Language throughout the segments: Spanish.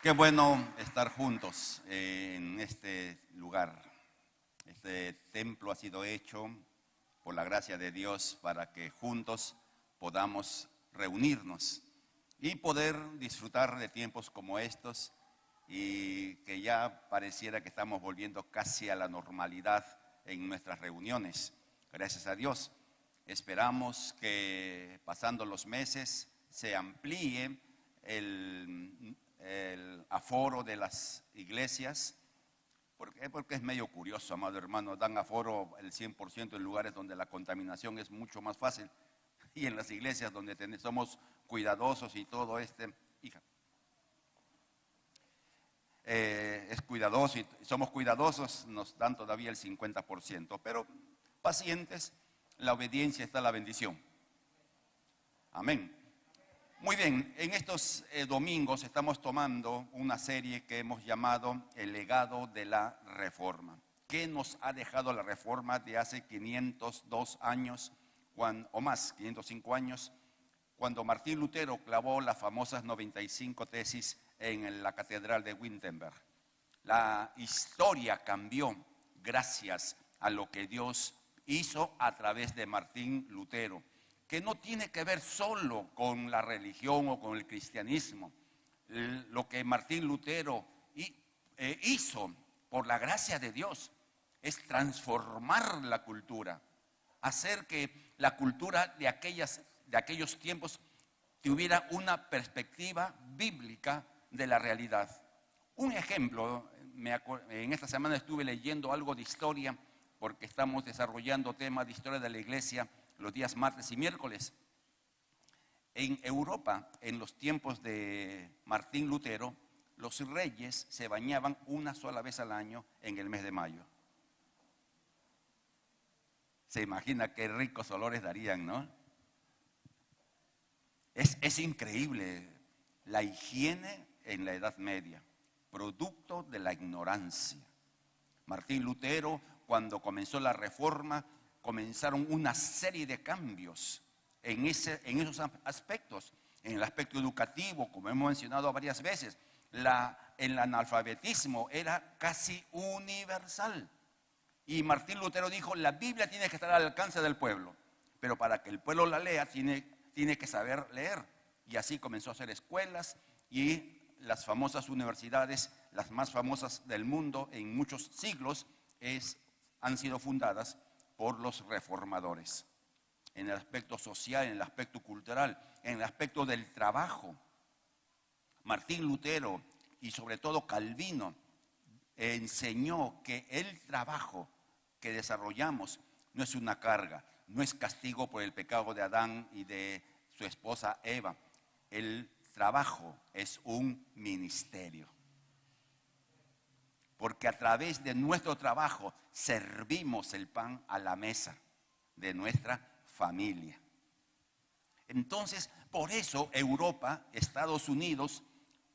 Qué bueno estar juntos en este lugar. Este templo ha sido hecho por la gracia de Dios para que juntos podamos reunirnos y poder disfrutar de tiempos como estos y que ya pareciera que estamos volviendo casi a la normalidad en nuestras reuniones. Gracias a Dios. Esperamos que pasando los meses se amplíe el aforo de las iglesias. Porque es medio curioso, amado hermano, dan aforo el 100% en lugares donde la contaminación es mucho más fácil y en las iglesias donde somos cuidadosos y todo es cuidadoso y somos cuidadosos, nos dan todavía el 50%, pero pacientes, la obediencia está la bendición. Amén. Muy bien, en estos domingos estamos tomando una serie que hemos llamado El legado de la Reforma. ¿Qué nos ha dejado la Reforma de hace 502 años o más, 505 años, cuando Martín Lutero clavó las famosas 95 tesis en la Catedral de Wittenberg? La historia cambió gracias a lo que Dios hizo a través de Martín Lutero, que no tiene que ver solo con la religión o con el cristianismo. Lo que Martín Lutero hizo por la gracia de Dios es transformar la cultura, hacer que la cultura de aquellos tiempos tuviera una perspectiva bíblica de la realidad. Un ejemplo, en esta semana estuve leyendo algo de historia, porque estamos desarrollando temas de historia de la iglesia los días martes y miércoles. En Europa, en los tiempos de Martín Lutero, los reyes se bañaban una sola vez al año en el mes de mayo. Se imagina qué ricos olores darían, ¿no? Es increíble la higiene en la Edad Media, producto de la ignorancia. Martín Lutero, cuando comenzó la Reforma, comenzaron una serie de cambios en esos aspectos. En el aspecto educativo, como hemos mencionado varias veces, el analfabetismo era casi universal. Y Martín Lutero dijo, la Biblia tiene que estar al alcance del pueblo, pero para que el pueblo la lea tiene que saber leer. Y así comenzó a hacer escuelas y las famosas universidades, las más famosas del mundo en muchos siglos, han sido fundadas por los reformadores. En el aspecto social, en el aspecto cultural, en el aspecto del trabajo, Martín Lutero y sobre todo Calvino enseñó que el trabajo que desarrollamos no es una carga, no es castigo por el pecado de Adán y de su esposa Eva. El trabajo es un ministerio, porque a través de nuestro trabajo servimos el pan a la mesa de nuestra familia. Entonces, por eso Europa, Estados Unidos,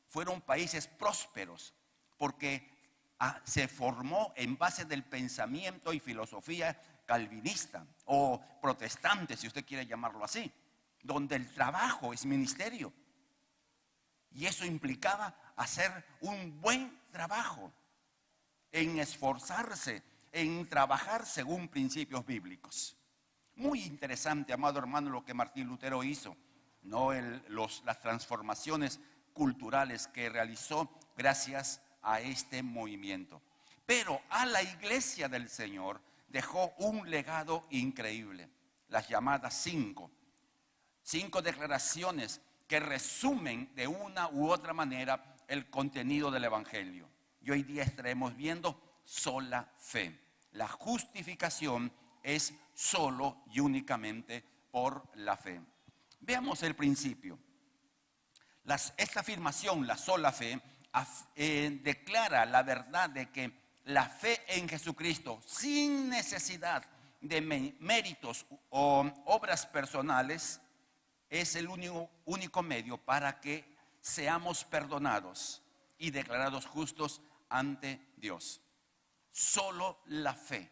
fueron países prósperos, porque se formó en base del pensamiento y filosofía calvinista o protestante, si usted quiere llamarlo así, donde el trabajo es ministerio. Y eso implicaba hacer un buen trabajo, en esforzarse, en trabajar según principios bíblicos. Muy interesante, amado hermano, lo que Martín Lutero hizo, ¿no? Las transformaciones culturales que realizó gracias a este movimiento. Pero a la iglesia del Señor dejó un legado increíble, las llamadas cinco declaraciones que resumen de una u otra manera el contenido del evangelio. Y hoy día estaremos viendo sola fe. La justificación es solo y únicamente por la fe. Veamos el principio. Esta afirmación, la sola fe, declara la verdad de que la fe en Jesucristo, sin necesidad de méritos o obras personales, es el único medio para que seamos perdonados y declarados justos ante Dios. Solo la fe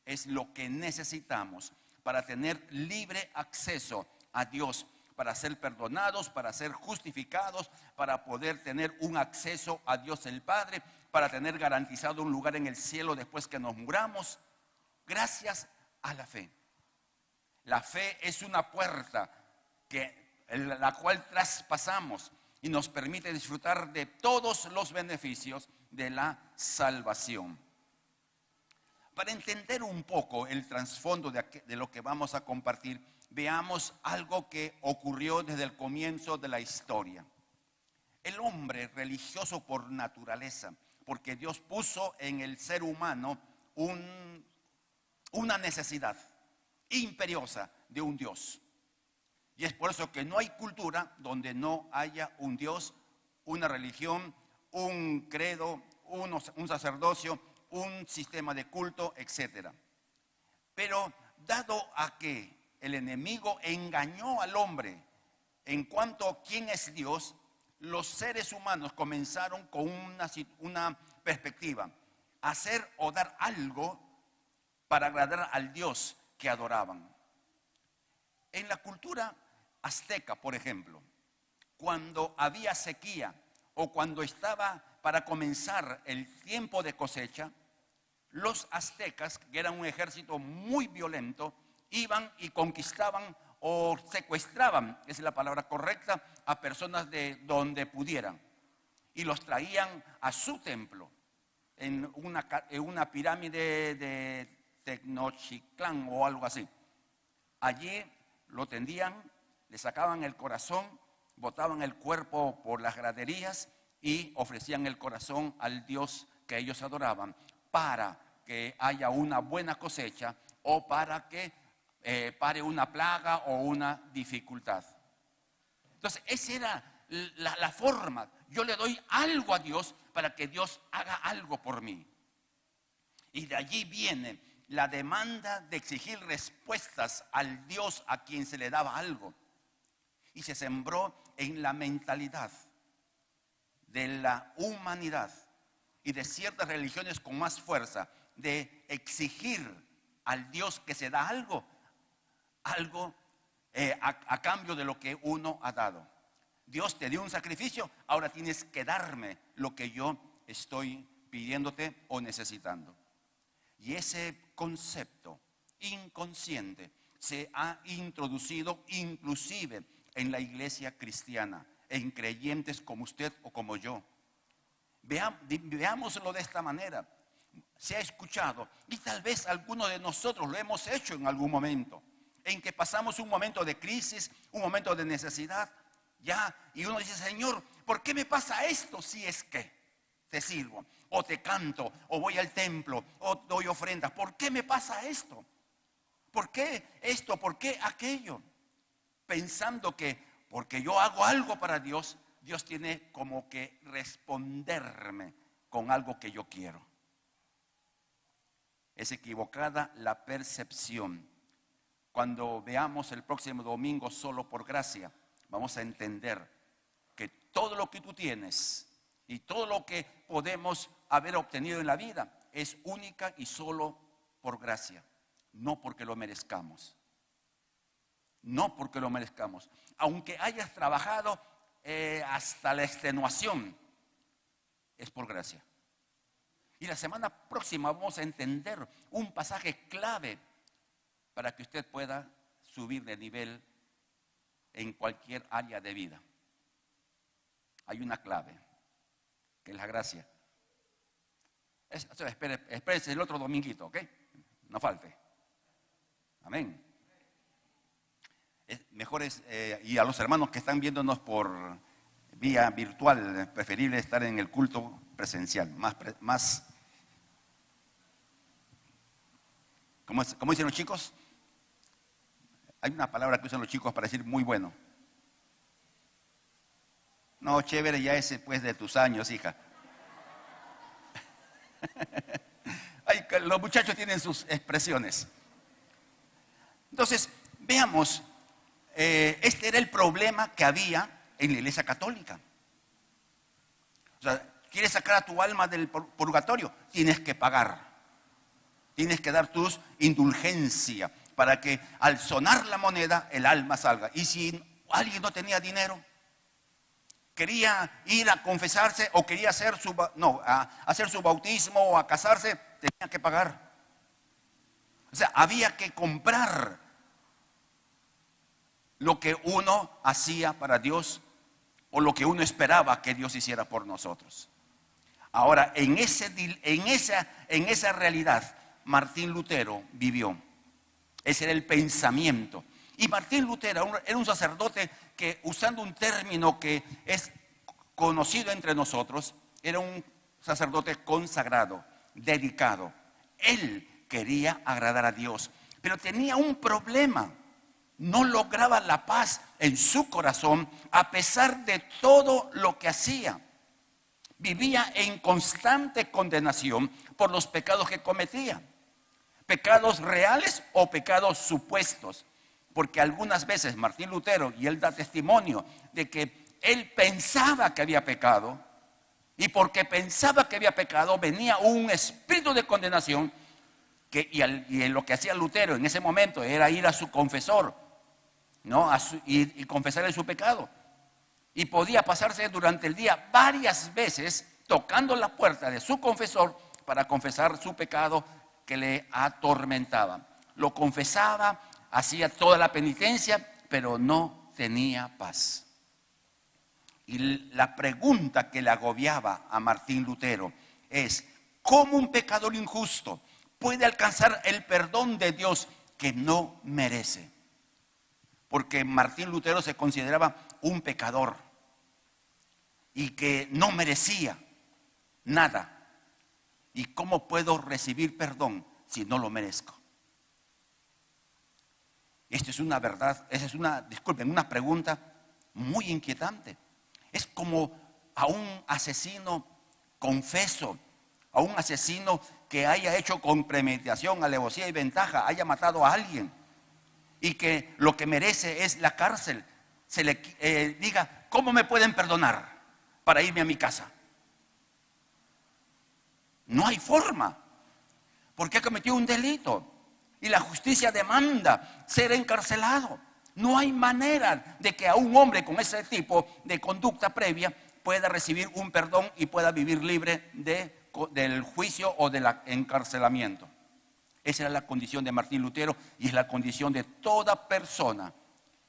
es lo que necesitamos para tener libre acceso a Dios, para ser perdonados, para ser justificados, para poder tener un acceso a Dios el Padre, para tener garantizado un lugar en el cielo después que nos muramos, gracias a la fe. La fe es una puerta la cual traspasamos y nos permite disfrutar de todos los beneficios de la salvación. Para entender un poco el trasfondo de lo que vamos a compartir, veamos algo que ocurrió desde el comienzo de la historia. El hombre religioso por naturaleza, porque Dios puso en el ser humano una necesidad imperiosa de un Dios. Y es por eso que no hay cultura donde no haya un Dios, una religión, un credo, un sacerdocio, un sistema de culto, etc. Pero dado a que el enemigo engañó al hombre en cuanto a quién es Dios, los seres humanos comenzaron con una perspectiva: hacer o dar algo para agradar al Dios que adoraban. En la cultura azteca, por ejemplo, cuando había sequía o cuando estaba para comenzar el tiempo de cosecha, los aztecas, que eran un ejército muy violento, iban y conquistaban o secuestraban, esa es la palabra correcta, a personas de donde pudieran y los traían a su templo en una pirámide de Tenochtitlán o algo así. Allí lo tendían, le sacaban el corazón, botaban el cuerpo por las graderías y ofrecían el corazón al Dios que ellos adoraban para que haya una buena cosecha o para que pare una plaga o una dificultad. Entonces, esa era la forma. Yo le doy algo a Dios para que Dios haga algo por mí. Y de allí viene la demanda de exigir respuestas al Dios a quien se le daba algo. Y se sembró en la mentalidad de la humanidad y de ciertas religiones con más fuerza de exigir al Dios que se da algo a cambio de lo que uno ha dado. Dios te dio un sacrificio, ahora tienes que darme lo que yo estoy pidiéndote o necesitando. Y ese concepto inconsciente se ha introducido inclusive en la iglesia cristiana, en creyentes como usted o como yo. Veámoslo de esta manera. Se ha escuchado, y tal vez algunos de nosotros lo hemos hecho en algún momento, en que pasamos un momento de crisis, un momento de necesidad, y uno dice: Señor, ¿por qué me pasa esto si es que te sirvo? O te canto, o voy al templo, o doy ofrendas. ¿Por qué me pasa esto? ¿Por qué esto? ¿Por qué aquello? Pensando que porque yo hago algo para Dios, Dios tiene como que responderme con algo que yo quiero. Es equivocada la percepción. Cuando veamos el próximo domingo Solo por Gracia, vamos a entender que todo lo que tú tienes y todo lo que podemos haber obtenido en la vida es única y solo por gracia, no porque lo merezcamos. No porque lo merezcamos. Aunque hayas trabajado hasta la extenuación, es por gracia. Y la semana próxima vamos a entender un pasaje clave para que usted pueda subir de nivel en cualquier área de vida. Hay una clave, que es la gracia. Espérese el otro dominguito, ¿ok? No falte. Amén. Y a los hermanos que están viéndonos por vía virtual, es preferible estar en el culto presencial, más ¿cómo dicen los chicos? Hay una palabra que usan los chicos para decir muy bueno. No, chévere ya ese pues de tus años, hija. Los muchachos tienen sus expresiones. Entonces, veamos, este era el problema que había en la iglesia católica. O sea, ¿quieres sacar a tu alma del purgatorio? Tienes que pagar. Tienes que dar tus indulgencias para que al sonar la moneda el alma salga. Y si alguien no tenía dinero, quería ir a confesarse o quería hacer a hacer su bautismo o a casarse, tenía que pagar. O sea, había que comprar lo que uno hacía para Dios o lo que uno esperaba que Dios hiciera por nosotros. Ahora, en esa realidad, Martín Lutero vivió. Ese era el pensamiento. Y Martín Lutero era un sacerdote que, usando un término que es conocido entre nosotros, era un sacerdote consagrado, dedicado. Él quería agradar a Dios, pero tenía un problema. No lograba la paz en su corazón a pesar de todo lo que hacía. Vivía en constante condenación por los pecados que cometía. Pecados reales o pecados supuestos. Porque algunas veces Martín Lutero, y él da testimonio de que él pensaba que había pecado, y porque pensaba que había pecado venía un espíritu de condenación, y lo que hacía Lutero en ese momento era ir a su confesor, ¿no? Y confesarle su pecado. Y podía pasarse durante el día varias veces tocando la puerta de su confesor para confesar su pecado que le atormentaba. Lo confesaba, hacía toda la penitencia, pero no tenía paz. Y la pregunta que le agobiaba a Martín Lutero es: ¿cómo un pecador injusto puede alcanzar el perdón de Dios que no merece? Porque Martín Lutero se consideraba un pecador y que no merecía nada. ¿Y cómo puedo recibir perdón si no lo merezco? Esta es una verdad, una pregunta muy inquietante. Es como a un asesino confeso, a un asesino que haya hecho con premeditación, alevosía y ventaja, haya matado a alguien y que lo que merece es la cárcel. Se le diga: ¿cómo me pueden perdonar para irme a mi casa? No hay forma, porque ha cometido un delito y la justicia demanda ser encarcelado. No hay manera de que a un hombre con ese tipo de conducta previa pueda recibir un perdón y pueda vivir libre del juicio o del encarcelamiento. Esa era la condición de Martín Lutero y es la condición de toda persona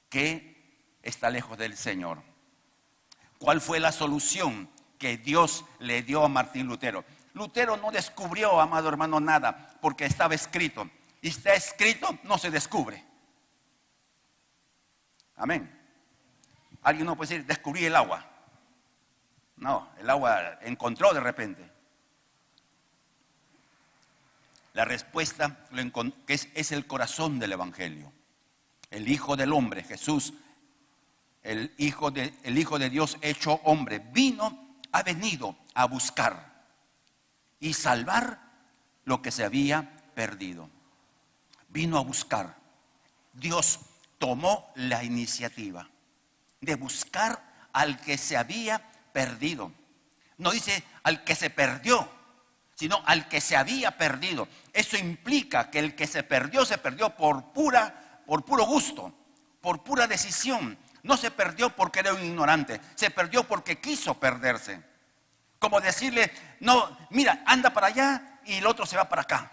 que está lejos del Señor. ¿Cuál fue la solución que Dios le dio a Martín Lutero? Lutero no descubrió, amado hermano, nada, porque estaba escrito. Y está escrito, no se descubre. Amén. Alguien no puede decir: descubrí el agua. No, el agua encontró de repente. La respuesta que es el corazón del Evangelio. El Hijo del Hombre, Jesús, el Hijo de Dios hecho hombre, ha venido a buscar y salvar lo que se había perdido. Vino a buscar. Dios tomó la iniciativa de buscar al que se había perdido. No dice al que se perdió, sino al que se había perdido. Eso implica que el que se perdió por puro gusto, por pura decisión. No se perdió porque era un ignorante, se perdió porque quiso perderse. Como decirle: no, mira, anda para allá y el otro se va para acá.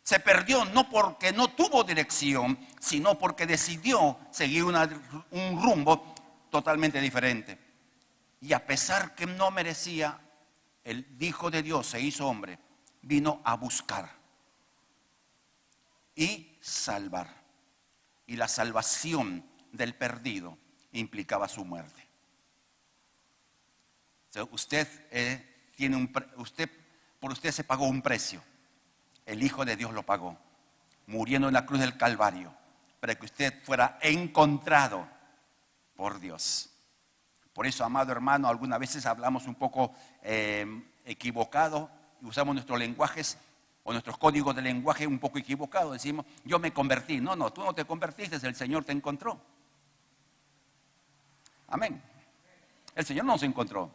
Se perdió no porque no tuvo dirección, sino porque decidió seguir un rumbo totalmente diferente. Y a pesar que no merecía, el Hijo de Dios se hizo hombre, vino a buscar y salvar. Y la salvación del perdido implicaba su muerte. O sea, por usted se pagó un precio. El Hijo de Dios lo pagó, muriendo en la cruz del Calvario, para que usted fuera encontrado por Dios. Por eso, amado hermano, algunas veces hablamos un poco equivocado y usamos nuestros lenguajes o nuestros códigos de lenguaje un poco equivocados. Decimos: yo me convertí. No, tú no te convertiste, el Señor te encontró. Amén. El Señor nos encontró.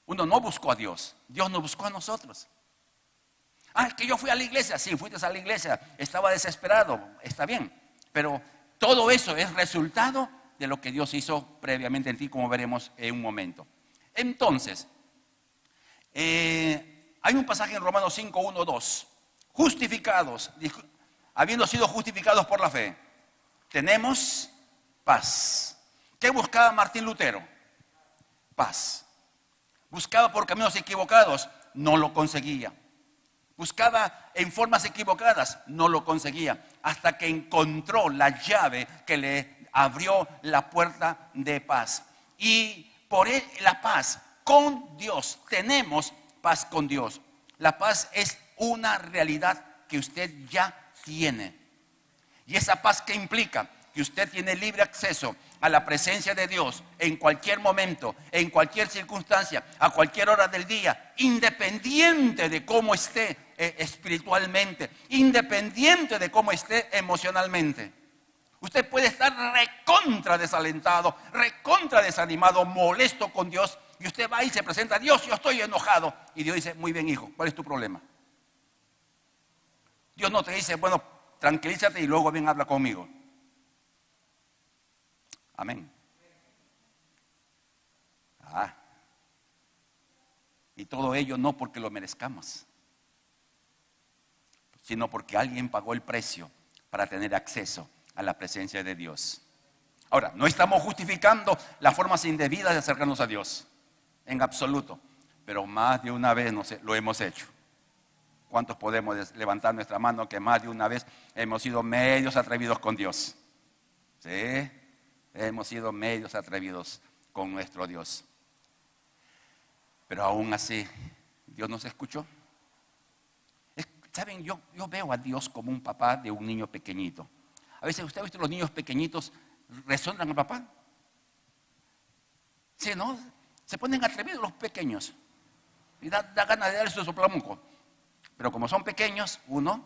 Uno no buscó a Dios, Dios nos buscó a nosotros. Es que yo fui a la iglesia. Sí, fuiste a la iglesia, estaba desesperado, está bien. Pero todo eso es resultado de lo que Dios hizo previamente en ti, como veremos en un momento. Entonces, hay un pasaje en Romanos 5, 1, 2. Justificados, habiendo sido justificados por la fe, tenemos paz. ¿Qué buscaba Martín Lutero? Paz. Buscaba por caminos equivocados, no lo conseguía. Buscaba en formas equivocadas, no lo conseguía. Hasta que encontró la llave que le abrió la puerta de paz. Y por la paz con Dios, tenemos paz con Dios. La paz es una realidad que usted ya tiene. Y esa paz que implica que usted tiene libre acceso a la presencia de Dios en cualquier momento, en cualquier circunstancia, a cualquier hora del día, independiente de cómo esté espiritualmente, independiente de cómo esté emocionalmente. Usted puede estar recontra desalentado, recontra desanimado, molesto con Dios, y usted va y se presenta a Dios: yo estoy enojado. Y Dios dice: muy bien, hijo, ¿cuál es tu problema? Dios no te dice: bueno, tranquilízate y luego ven, habla conmigo. Amén. Y todo ello no porque lo merezcamos, sino porque alguien pagó el precio para tener acceso a la presencia de Dios. Ahora, no estamos justificando las formas indebidas de acercarnos a Dios, en absoluto, pero más de una vez lo hemos hecho. ¿Cuántos podemos levantar nuestra mano que más de una vez hemos sido medios atrevidos con Dios? ¿Sí? Hemos sido medios atrevidos con nuestro Dios. Pero aún así, Dios nos escuchó. ¿Saben? Yo veo a Dios como un papá de un niño pequeñito. A veces usted ha visto los niños pequeñitos resondan al papá. Sí, ¿no? Se ponen atrevidos los pequeños. Y da ganas de darle su soplamuco. Pero como son pequeños, uno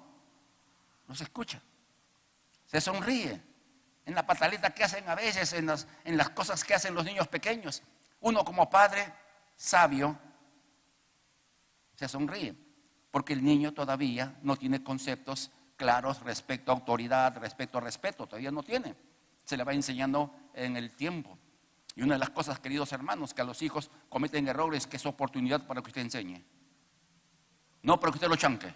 los escucha. Se sonríe en la pataleta que hacen a veces, en las cosas que hacen los niños pequeños. Uno como padre sabio se sonríe, porque el niño todavía no tiene conceptos claros respecto a autoridad, respecto a respeto, todavía no tiene. Se le va enseñando en el tiempo. Y una de las cosas, queridos hermanos, que a los hijos cometen errores, que es oportunidad para que usted enseñe. No para que usted lo chanque.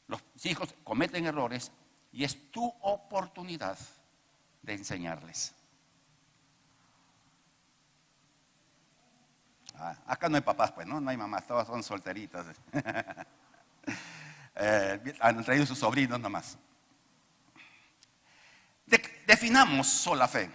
Los hijos cometen errores y es tu oportunidad de enseñarles. Acá no hay papás, pues, ¿no? No hay mamás, todas son solteritas. Han traído sus sobrinos nomás. Definamos sola fe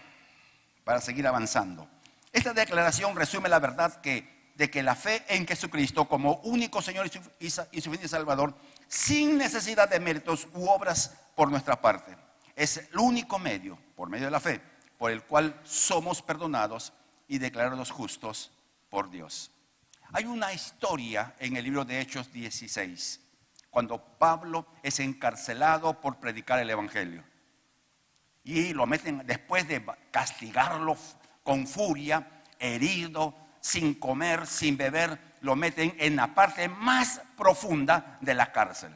para seguir avanzando. Esta declaración resume la verdad de que la fe en Jesucristo como único Señor y suficiente Salvador, sin necesidad de méritos u obras por nuestra parte, es el único medio, por medio de la fe, por el cual somos perdonados y declarados justos por Dios. Hay una historia en el libro de Hechos 16, cuando Pablo es encarcelado por predicar el Evangelio. Y lo meten, después de castigarlo con furia, herido, sin comer, sin beber, lo meten en la parte más profunda de la cárcel.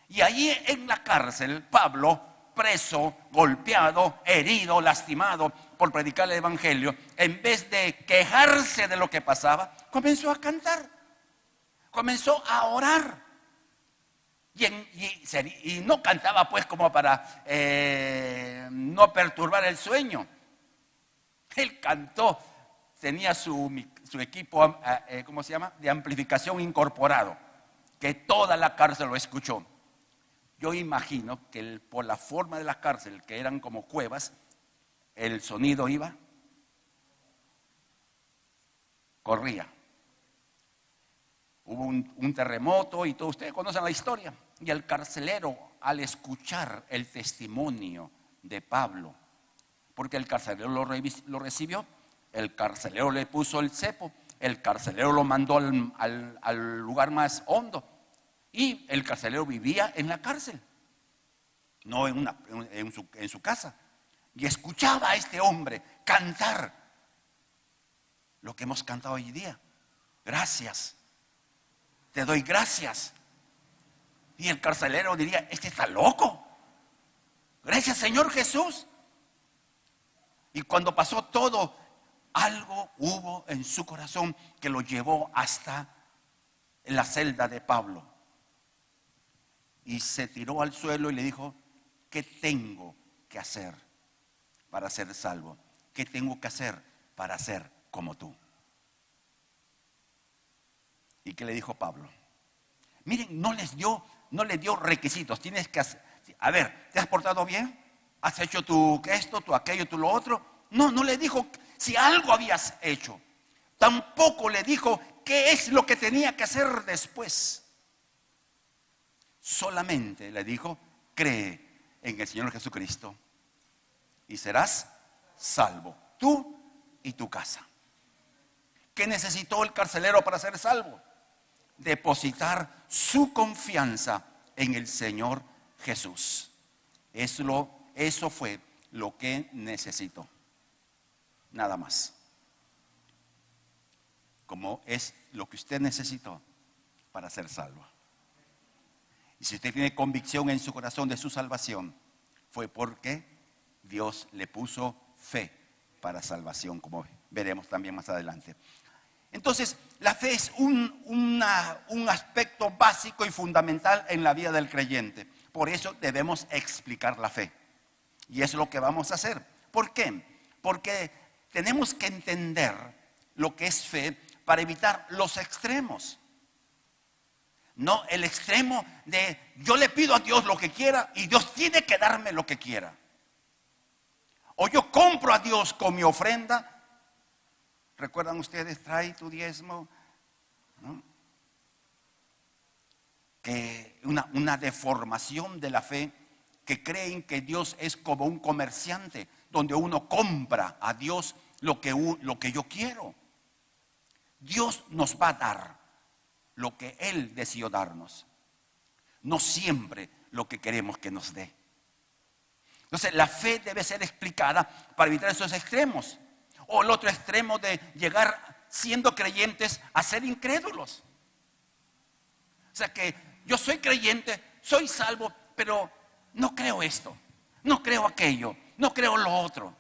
Y allí en la cárcel, Pablo, preso, golpeado, herido, lastimado por predicar el Evangelio, en vez de quejarse de lo que pasaba, comenzó a cantar, comenzó a orar. Y no cantaba pues como para no perturbar el sueño. Él cantó, tenía su equipo, ¿cómo se llama?, de amplificación incorporado, que toda la cárcel lo escuchó. Yo imagino que por la forma de la cárcel, que eran como cuevas, el sonido corría. Hubo un terremoto y todos ustedes conocen la historia. Y el carcelero, al escuchar el testimonio de Pablo, porque el carcelero lo recibió, el carcelero le puso el cepo, el carcelero lo mandó al lugar más hondo. Y el carcelero vivía en la cárcel, no en su casa. Y escuchaba a este hombre cantar lo que hemos cantado hoy día. Gracias, te doy gracias. Y el carcelero diría: este está loco. Gracias, Señor Jesús. Y cuando pasó todo, algo hubo en su corazón que lo llevó hasta la celda de Pablo. Y se tiró al suelo y le dijo: ¿qué tengo que hacer para ser salvo? ¿Qué tengo que hacer para ser como tú? ¿Y qué le dijo Pablo? Miren, no les dio requisitos. Tienes que hacer, a ver, ¿te has portado bien? ¿Has hecho tú esto, tú aquello, tú lo otro? No le dijo si algo habías hecho. Tampoco le dijo qué es lo que tenía que hacer después. Solamente le dijo: cree en el Señor Jesucristo y serás salvo, tú y tu casa. ¿Qué necesitó el carcelero para ser salvo? Depositar su confianza en el Señor Jesús. Eso fue lo que necesitó. Nada más. Como es lo que usted necesitó para ser salvo. Y si usted tiene convicción en su corazón de su salvación, fue porque Dios le puso fe para salvación, como veremos también más adelante. Entonces, la fe es un aspecto básico y fundamental en la vida del creyente. Por eso debemos explicar la fe. Y es lo que vamos a hacer. ¿Por qué? Porque tenemos que entender lo que es fe para evitar los extremos. No el extremo de yo le pido a Dios lo que quiera y Dios tiene que darme lo que quiera. O yo compro a Dios con mi ofrenda. ¿Recuerdan ustedes? Trae tu diezmo, ¿no? Que una deformación de la fe, que creen que Dios es como un comerciante, donde uno compra a Dios lo que yo quiero. Dios nos va a dar lo que Él decidió darnos, no siempre lo que queremos que nos dé. Entonces la fe debe ser explicada para evitar esos extremos. O el otro extremo de llegar siendo creyentes a ser incrédulos. O sea que yo soy creyente, soy salvo, pero no creo esto, no creo aquello, no creo lo otro.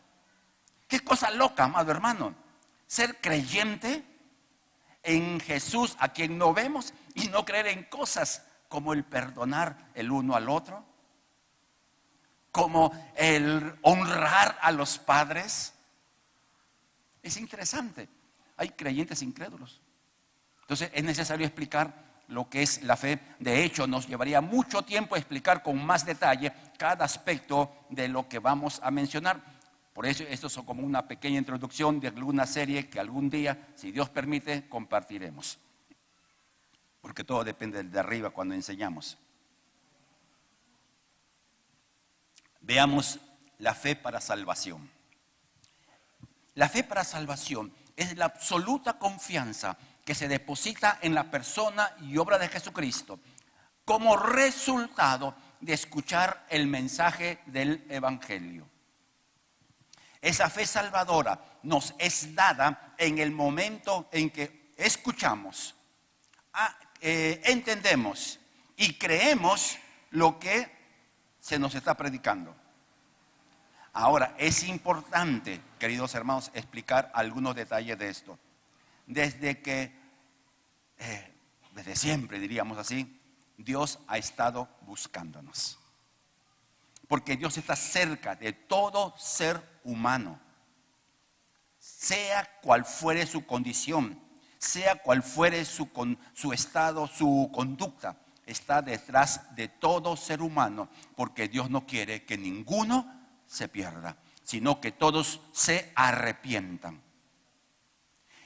Qué cosa loca, amado hermano. Ser creyente en Jesús, a quien no vemos, y no creer en cosas como el perdonar el uno al otro, como el honrar a los padres. Es interesante. Hay creyentes incrédulos. Entonces es necesario explicar lo que es la fe. De hecho, nos llevaría mucho tiempo explicar con más detalle cada aspecto de lo que vamos a mencionar. Por eso esto es como una pequeña introducción de alguna serie que algún día, si Dios permite, compartiremos. Porque todo depende de arriba cuando enseñamos. Veamos la fe para salvación. La fe para salvación es la absoluta confianza que se deposita en la persona y obra de Jesucristo como resultado de escuchar el mensaje del Evangelio. Esa fe salvadora nos es dada en el momento en que escuchamos, entendemos y creemos lo que se nos está predicando. Ahora, es importante, queridos hermanos, explicar algunos detalles de esto. Desde siempre, diríamos así, Dios ha estado buscándonos. Porque Dios está cerca de todo ser humano. Sea cual fuere su condición, sea cual fuere su estado, su conducta, está detrás de todo ser humano. Porque Dios no quiere que ninguno se pierda, sino que todos se arrepientan.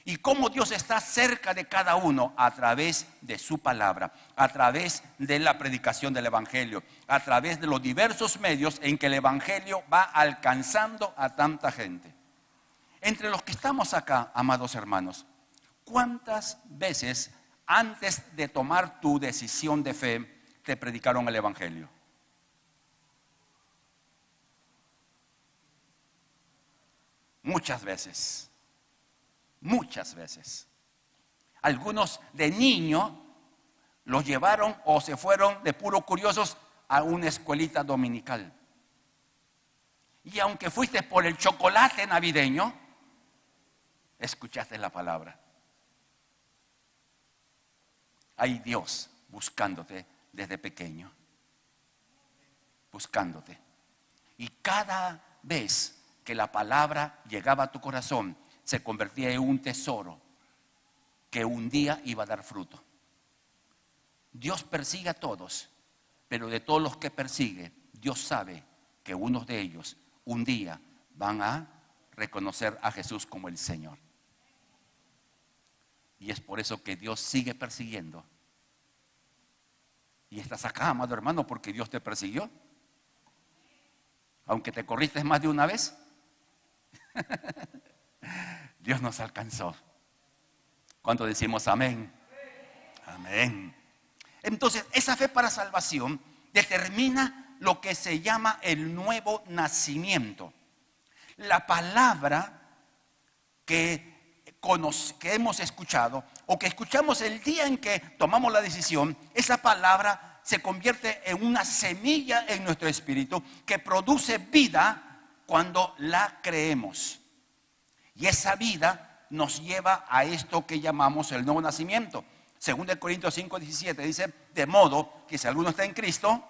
¿Y cómo Dios está cerca de cada uno? A través de su palabra, a través de la predicación del Evangelio, a través de los diversos medios en que el Evangelio va alcanzando a tanta gente. Entre los que estamos acá, amados hermanos, ¿cuántas veces antes de tomar tu decisión de fe te predicaron el Evangelio? Muchas veces. Muchas veces. Algunos de niño los llevaron o se fueron de puro curiosos a una escuelita dominical. Y aunque fuiste por el chocolate navideño, escuchaste la palabra. Hay Dios buscándote desde pequeño. Buscándote. Y cada vez que la palabra llegaba a tu corazón, se convertía en un tesoro que un día iba a dar fruto. Dios persigue a todos, pero de todos los que persigue, Dios sabe que unos de ellos un día van a reconocer a Jesús como el Señor. Y es por eso que Dios sigue persiguiendo. Y estás acá, amado hermano, porque Dios te persiguió. Aunque te corriste más de una vez, Dios nos alcanzó. ¿Cuánto decimos amén? Amén. Entonces, esa fe para salvación determina lo que se llama el nuevo nacimiento. La palabra que hemos escuchado o que escuchamos el día en que tomamos la decisión, esa palabra se convierte en una semilla en nuestro espíritu que produce vida cuando la creemos. Y esa vida nos lleva a esto que llamamos el nuevo nacimiento. 2 Corintios 5:17 dice, de modo que si alguno está en Cristo,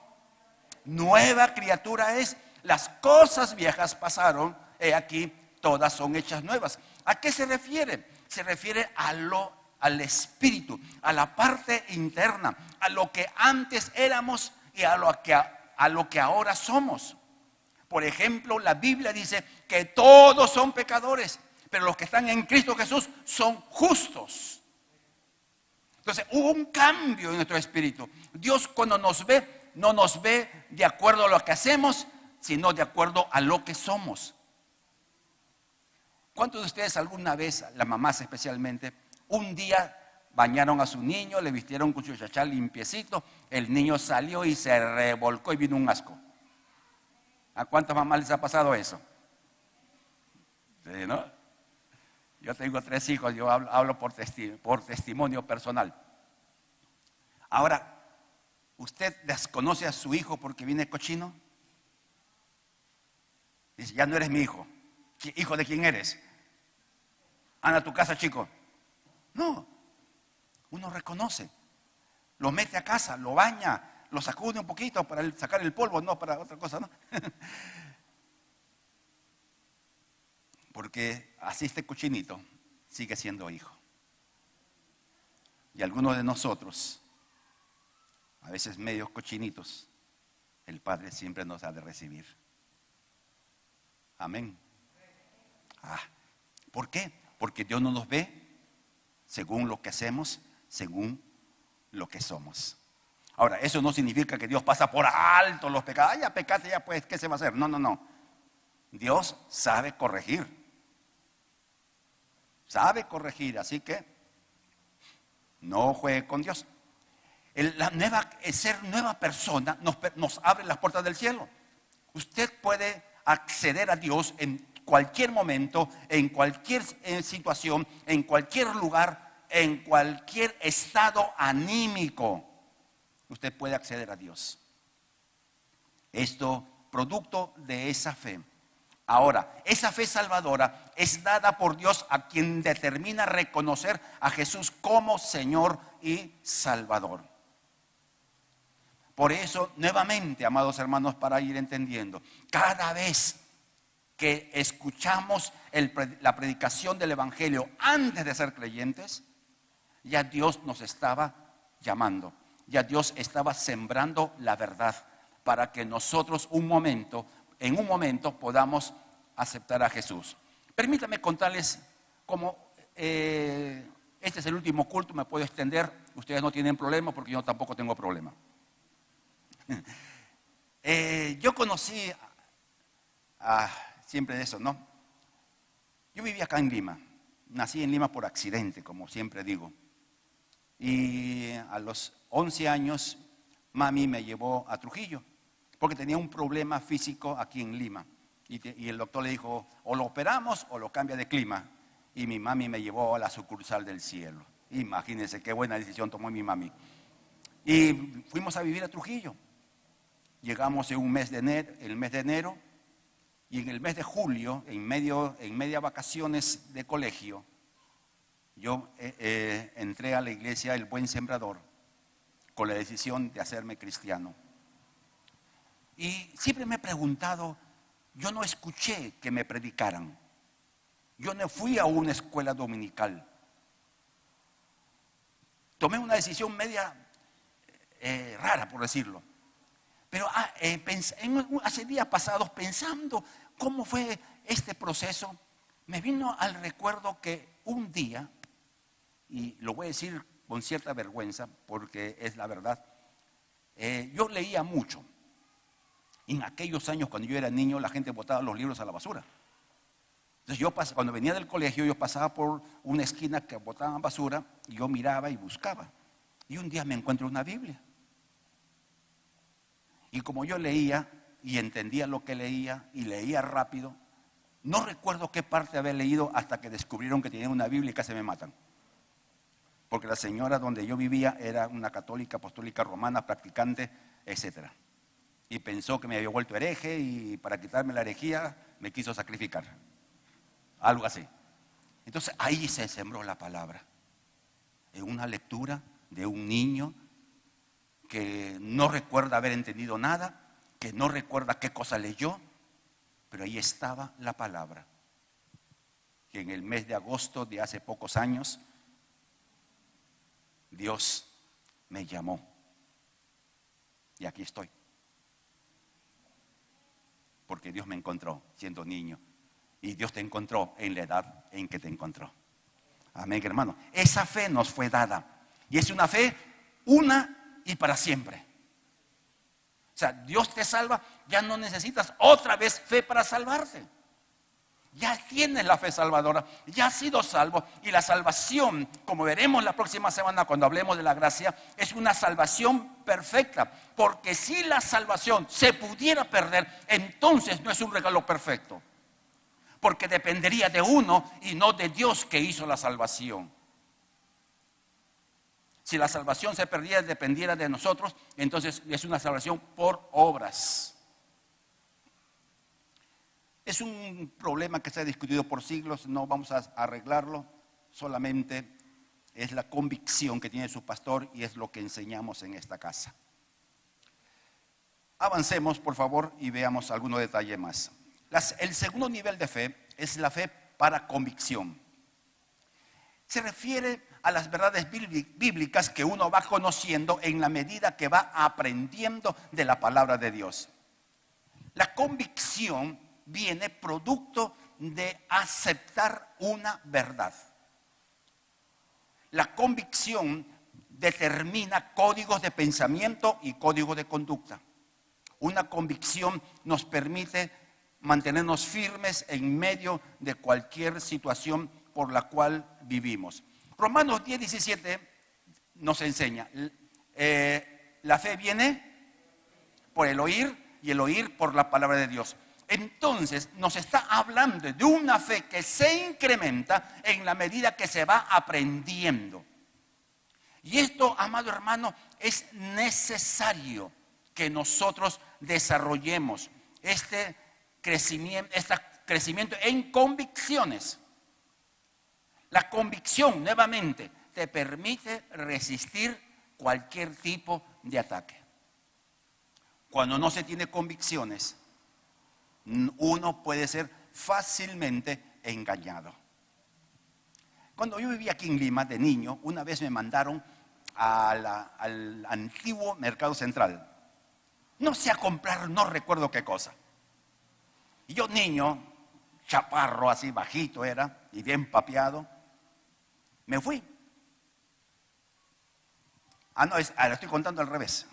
nueva criatura es. Las cosas viejas pasaron, he aquí, todas son hechas nuevas. ¿A qué se refiere? Se refiere al espíritu, a la parte interna, a lo que antes éramos y a lo que ahora somos. Por ejemplo, la Biblia dice que todos son pecadores, pero los que están en Cristo Jesús son justos. Entonces hubo un cambio en nuestro espíritu. Dios cuando nos ve, no nos ve de acuerdo a lo que hacemos, sino de acuerdo a lo que somos. ¿Cuántos de ustedes alguna vez, las mamás especialmente, un día bañaron a su niño, le vistieron con su chachá limpiecito, el niño salió y se revolcó y vino un asco? ¿A cuántas mamás les ha pasado eso? Sí, ¿no? Yo tengo 3 hijos, yo hablo por testimonio personal. Ahora, ¿usted desconoce a su hijo porque viene cochino? Dice, ya no eres mi hijo. ¿Hijo de quién eres? Anda a tu casa, chico. No, uno reconoce. Lo mete a casa, lo baña, lo sacude un poquito para sacar el polvo, no para otra cosa, ¿no? Porque así este cochinito sigue siendo hijo. Y algunos de nosotros, a veces medios cochinitos, el Padre siempre nos ha de recibir. Amén. ¿Por qué? Porque Dios no nos ve según lo que hacemos, según lo que somos. Ahora, eso no significa que Dios pasa por alto los pecados. Ya pecaste, ya pues, ¿qué se va a hacer? No. Dios sabe corregir. Sabe corregir, así que no juegue con Dios. El ser nueva persona nos abre las puertas del cielo. Usted puede acceder a Dios en cualquier momento, en cualquier situación, en cualquier lugar, en cualquier estado anímico. Usted puede acceder a Dios. Esto producto de esa fe. Ahora, esa fe salvadora es dada por Dios a quien determina reconocer a Jesús como Señor y Salvador. Por eso, nuevamente, amados hermanos, para ir entendiendo, cada vez que escuchamos la predicación del Evangelio antes de ser creyentes, ya Dios nos estaba llamando, ya Dios estaba sembrando la verdad para que nosotros en un momento podamos aceptar a Jesús. Permítame contarles cómo este es el último culto, me puedo extender, ustedes no tienen problema porque yo tampoco tengo problema. Yo conocí siempre de eso, ¿no? Yo vivía acá en Lima, nací en Lima por accidente, como siempre digo. Y a los 11 años, mami me llevó a Trujillo, porque tenía un problema físico aquí en Lima. Y el doctor le dijo, o lo operamos o lo cambia de clima. Y mi mami me llevó a la sucursal del cielo. Imagínense qué buena decisión tomó mi mami. Y fuimos a vivir a Trujillo. Llegamos en el mes de enero. Y en el mes de julio, en media vacaciones de colegio, yo entré a la iglesia El Buen Sembrador con la decisión de hacerme cristiano. Y siempre me he preguntado, yo no escuché que me predicaran. Yo no fui a una escuela dominical. Tomé una decisión media rara, por decirlo. Pero hace días pasados, pensando cómo fue este proceso, me vino al recuerdo que un día, y lo voy a decir con cierta vergüenza, porque es la verdad, yo leía mucho. En aquellos años, cuando yo era niño, la gente botaba los libros a la basura. Entonces cuando venía del colegio, yo pasaba por una esquina que botaban basura, y yo miraba y buscaba. Y un día me encuentro una Biblia. Y como yo leía y entendía lo que leía y leía rápido, no recuerdo qué parte había leído hasta que descubrieron que tenía una Biblia y casi me matan. Porque la señora donde yo vivía era una católica, apostólica romana, practicante, etc. Y pensó que me había vuelto hereje y para quitarme la herejía me quiso sacrificar. Algo así. Entonces ahí se sembró la palabra. En una lectura de un niño que no recuerda haber entendido nada, que no recuerda qué cosa leyó, pero ahí estaba la palabra. Que en el mes de agosto de hace pocos años, Dios me llamó. Y aquí estoy. Porque Dios me encontró siendo niño. Y Dios te encontró en la edad en que te encontró. Amén, hermano. Esa fe nos fue dada. Y es una fe una y para siempre. O sea, Dios te salva, ya no necesitas otra vez fe para salvarte. Ya tienes la fe salvadora, ya has sido salvo. Y la salvación, como veremos la próxima semana cuando hablemos de la gracia, es una salvación perfecta. Porque si la salvación se pudiera perder, entonces no es un regalo perfecto. Porque dependería de uno y no de Dios que hizo la salvación. Si la salvación se perdiera, dependiera de nosotros, entonces es una salvación por obras. Es un problema que se ha discutido por siglos, no vamos a arreglarlo, solamente es la convicción que tiene su pastor y es lo que enseñamos en esta casa. Avancemos, por favor, y veamos algunos detalles más. El segundo nivel de fe es la fe para convicción. Se refiere a las verdades bíblicas que uno va conociendo en la medida que va aprendiendo de la palabra de Dios. La convicción viene producto de aceptar una verdad. La convicción determina códigos de pensamiento y códigos de conducta. Una convicción nos permite mantenernos firmes en medio de cualquier situación por la cual vivimos. Romanos 10:17 nos enseña, la fe viene por el oír y el oír por la palabra de Dios. Entonces nos está hablando de una fe que se incrementa en la medida que se va aprendiendo. Y esto, amado hermano, es necesario que nosotros desarrollemos este crecimiento en convicciones. La convicción, nuevamente, te permite resistir cualquier tipo de ataque. Cuando no se tiene convicciones, uno puede ser fácilmente engañado. Cuando yo vivía aquí en Lima de niño, una vez me mandaron al antiguo Mercado Central. No sé, a comprar, no recuerdo qué cosa. Y yo niño, chaparro así bajito era, y bien papeado, me fui. Lo estoy contando al revés.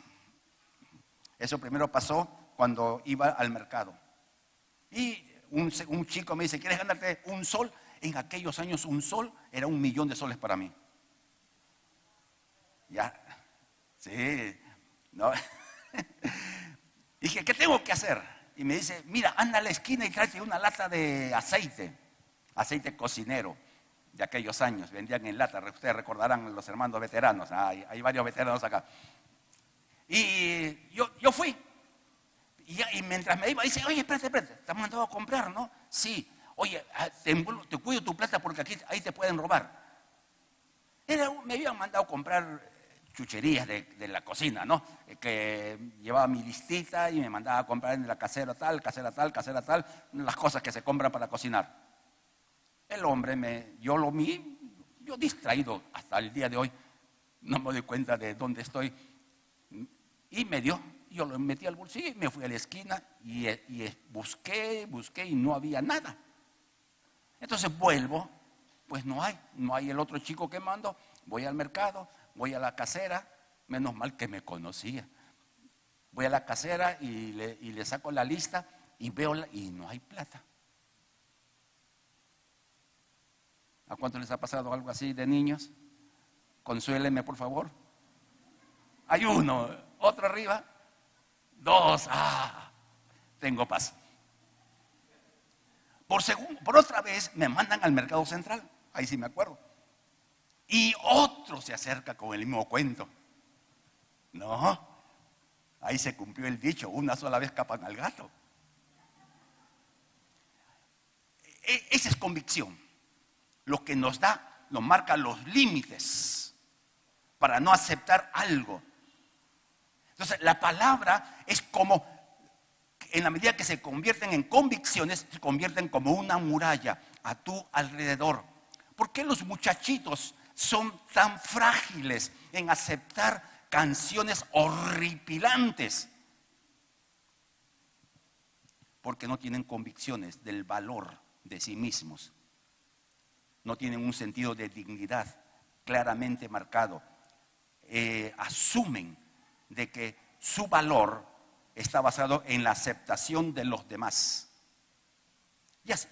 Eso primero pasó cuando iba al mercado. Y un chico me dice, ¿quieres ganarte un sol? En aquellos años un sol era 1.000.000 de soles para mí. Ya, sí, no. Dije, ¿qué tengo que hacer? Y me dice, mira, anda a la esquina y tráete una lata de aceite cocinero de aquellos años, vendían en lata, ustedes recordarán los hermanos veteranos, hay varios veteranos acá. Y yo fui, Y mientras me iba, dice, oye, espérate, te han mandado a comprar, ¿no? Sí. Oye, te cuido tu plata porque aquí, ahí te pueden robar. Me habían mandado a comprar chucherías de la cocina, ¿no? Que llevaba mi listita y me mandaba a comprar en la casera tal, las cosas que se compran para cocinar. El hombre, yo distraído hasta el día de hoy, no me doy cuenta de dónde estoy, y me dio, yo lo metí al bolsillo y me fui a la esquina y busqué y no había nada. Entonces vuelvo, pues no hay el otro chico que mandó, voy al mercado, voy a la casera, menos mal que me conocía. Voy a la casera y le saco la lista y veo, y no hay plata. ¿A cuánto les ha pasado algo así de niños? Consuélenme, por favor. Hay uno, otro arriba, dos, tengo paz. Por otra vez me mandan al mercado central, ahí sí me acuerdo. Y otro se acerca con el mismo cuento. No, ahí se cumplió el dicho, una sola vez capan al gato. Esa es convicción. Lo que nos marca los límites para no aceptar algo. Entonces, la palabra es como, en la medida que se convierten en convicciones, se convierten como una muralla a tu alrededor. ¿Por qué los muchachitos son tan frágiles en aceptar canciones horripilantes? Porque no tienen convicciones del valor de sí mismos. No tienen un sentido de dignidad claramente marcado. Asumen de que su valor está basado en la aceptación de los demás.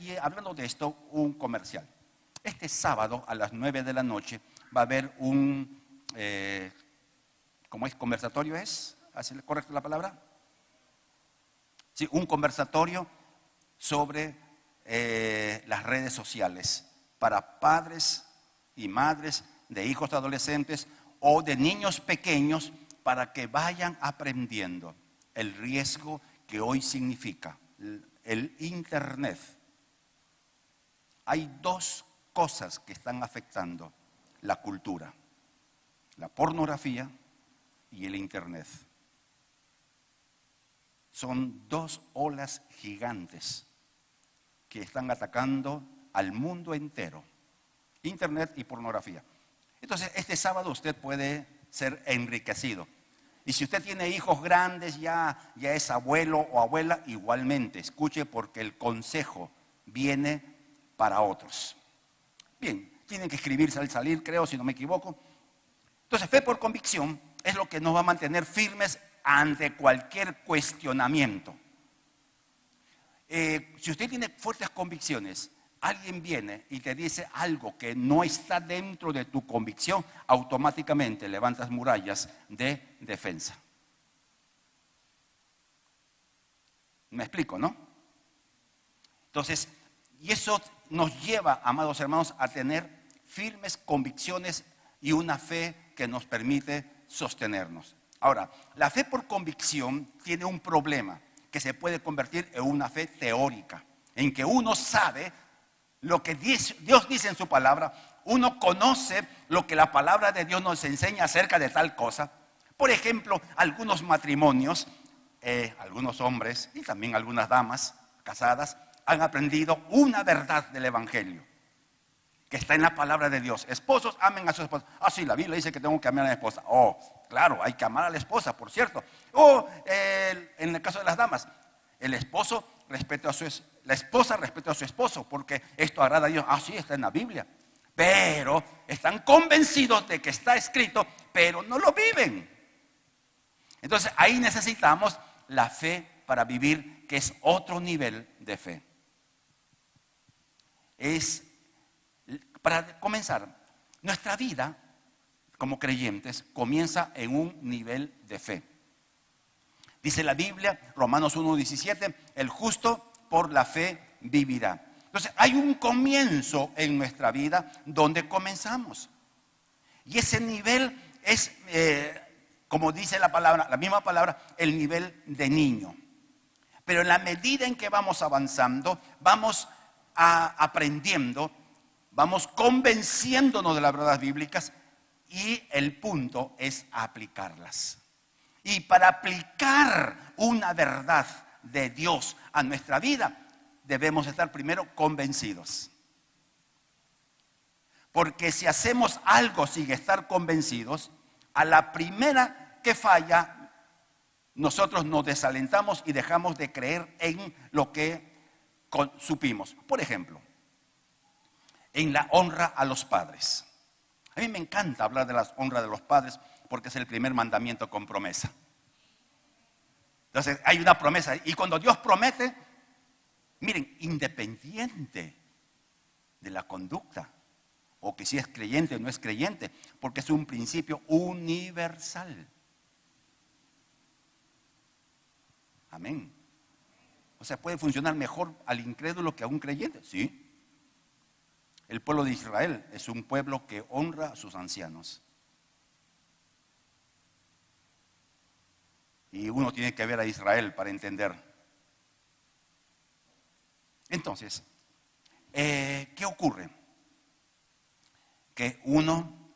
Y hablando de esto, un comercial. Este sábado a las 9 de la noche va a haber un, ¿cómo es? ¿Conversatorio es? ¿Así es correcta la palabra? Sí, un conversatorio sobre las redes sociales para padres y madres de hijos adolescentes o de niños pequeños para que vayan aprendiendo el riesgo que hoy significa el Internet. Hay dos cosas que están afectando la cultura: la pornografía y el Internet. Son dos olas gigantes que están atacando al mundo entero: Internet y pornografía. Entonces, este sábado usted puede ser enriquecido. Y si usted tiene hijos grandes, ya es abuelo o abuela, igualmente, escuche, porque el consejo viene para otros. Bien, tienen que escribirse al salir, creo, si no me equivoco. Entonces, fe por convicción es lo que nos va a mantener firmes ante cualquier cuestionamiento. Si usted tiene fuertes convicciones, alguien viene y te dice algo que no está dentro de tu convicción, automáticamente levantas murallas de defensa. ¿Me explico, no? Entonces, y eso nos lleva, amados hermanos, a tener firmes convicciones y una fe que nos permite sostenernos. Ahora, la fe por convicción tiene un problema que se puede convertir en una fe teórica, en que uno sabe lo que Dios dice en su palabra, uno conoce lo que la palabra de Dios nos enseña acerca de tal cosa. Por ejemplo, algunos matrimonios, algunos hombres y también algunas damas casadas han aprendido una verdad del Evangelio que está en la palabra de Dios. Esposos, amen a su esposa. Sí, la Biblia dice que tengo que amar a la esposa. Claro, hay que amar a la esposa, por cierto. En el caso de las damas, el esposo respeta a la esposa respeta a su esposo, porque esto agrada a Dios. Sí, está en la Biblia. Pero están convencidos de que está escrito, pero no lo viven. Entonces ahí necesitamos la fe para vivir, que es otro nivel de fe. Para comenzar, nuestra vida como creyentes comienza en un nivel de fe. Dice la Biblia, Romanos 1:17, el justo por la fe vivirá. Entonces hay un comienzo en nuestra vida donde comenzamos. Y ese nivel es, como dice la palabra, la misma palabra, el nivel de niño. Pero en la medida en que vamos avanzando, vamos aprendiendo, vamos convenciéndonos de las verdades bíblicas y el punto es aplicarlas. Y para aplicar una verdad de Dios a nuestra vida, debemos estar primero convencidos. Porque si hacemos algo sin estar convencidos, a la primera que falla, nosotros nos desalentamos y dejamos de creer en lo que supimos. Por ejemplo, en la honra a los padres. A mí me encanta hablar de la honra de los padres porque es el primer mandamiento con promesa. Entonces hay una promesa y cuando Dios promete, miren, independiente de la conducta o que si es creyente o no es creyente, porque es un principio universal. Amén. O sea, ¿puede funcionar mejor al incrédulo que a un creyente? Sí. El pueblo de Israel es un pueblo que honra a sus ancianos. Y uno tiene que ver a Israel para entender. Entonces, ¿qué ocurre? Que uno,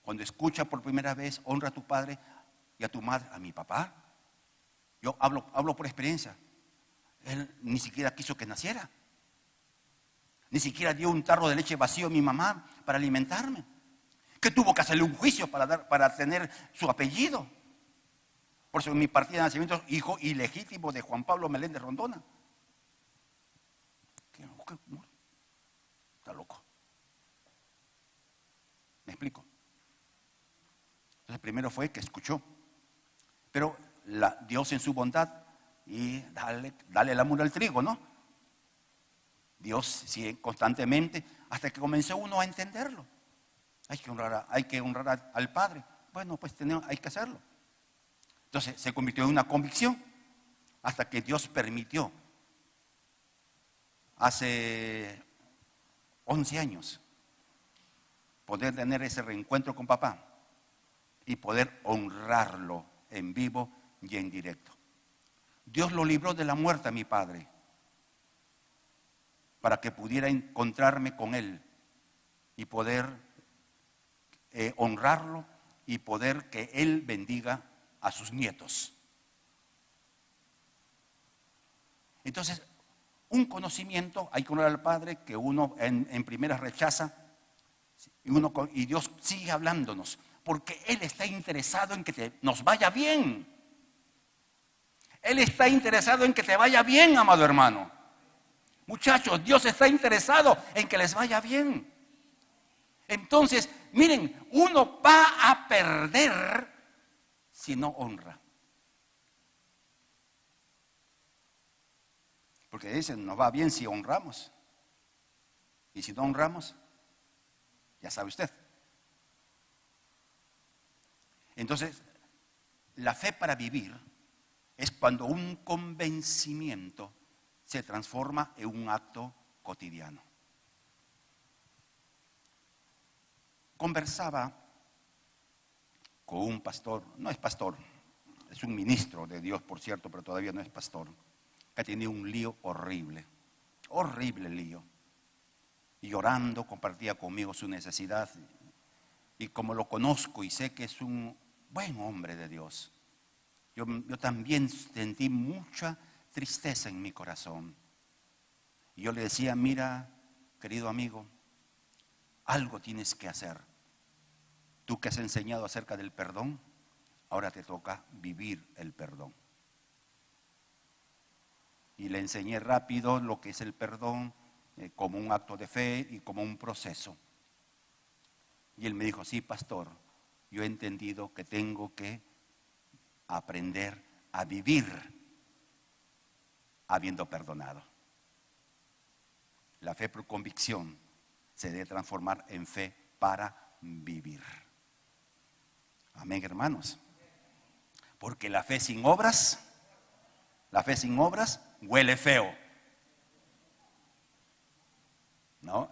cuando escucha por primera vez, honra a tu padre y a tu madre, a mi papá. Yo hablo por experiencia. Él ni siquiera quiso que naciera. Ni siquiera dio un tarro de leche vacío a mi mamá para alimentarme. Que tuvo que hacerle un juicio para tener su apellido. Por eso en mi partida de nacimiento, hijo ilegítimo de Juan Pablo Meléndez Rondona. Está loco. ¿Me explico? Entonces primero fue que escuchó. Pero Dios en su bondad y dale la mula al trigo, ¿no? Dios sigue constantemente hasta que comenzó uno a entenderlo. Hay que honrar al Padre. Bueno, pues hay que hacerlo. Entonces se convirtió en una convicción hasta que Dios permitió hace 11 años poder tener ese reencuentro con papá y poder honrarlo en vivo y en directo. Dios lo libró de la muerte a mi padre para que pudiera encontrarme con él y poder honrarlo y poder que él bendiga a sus nietos. Entonces, un conocimiento, hay que honrar al Padre que uno en primera rechaza y Dios sigue hablándonos porque Él está interesado en que nos vaya bien. Él está interesado en que te vaya bien, amado hermano. Muchachos, Dios está interesado en que les vaya bien. Entonces, miren, uno va a perder si no honra. Porque dicen, nos va bien si honramos. Y si no honramos, ya sabe usted. Entonces, la fe para vivir es cuando un convencimiento se transforma en un acto cotidiano. Conversaba con un pastor, no es pastor, es un ministro de Dios, por cierto, pero todavía no es pastor, que ha tenido un lío horrible, horrible lío. Y llorando compartía conmigo su necesidad. Y como lo conozco y sé que es un buen hombre de Dios, yo también sentí mucha tristeza en mi corazón. Y yo le decía, mira, querido amigo, algo tienes que hacer. Tú que has enseñado acerca del perdón, ahora te toca vivir el perdón. Y le enseñé rápido lo que es el perdón, como un acto de fe y como un proceso. Y él me dijo, sí, pastor, yo he entendido que tengo que aprender a vivir habiendo perdonado. La fe por convicción se debe transformar en fe para vivir. Amén, hermanos. Porque la fe sin obras huele feo. ¿No?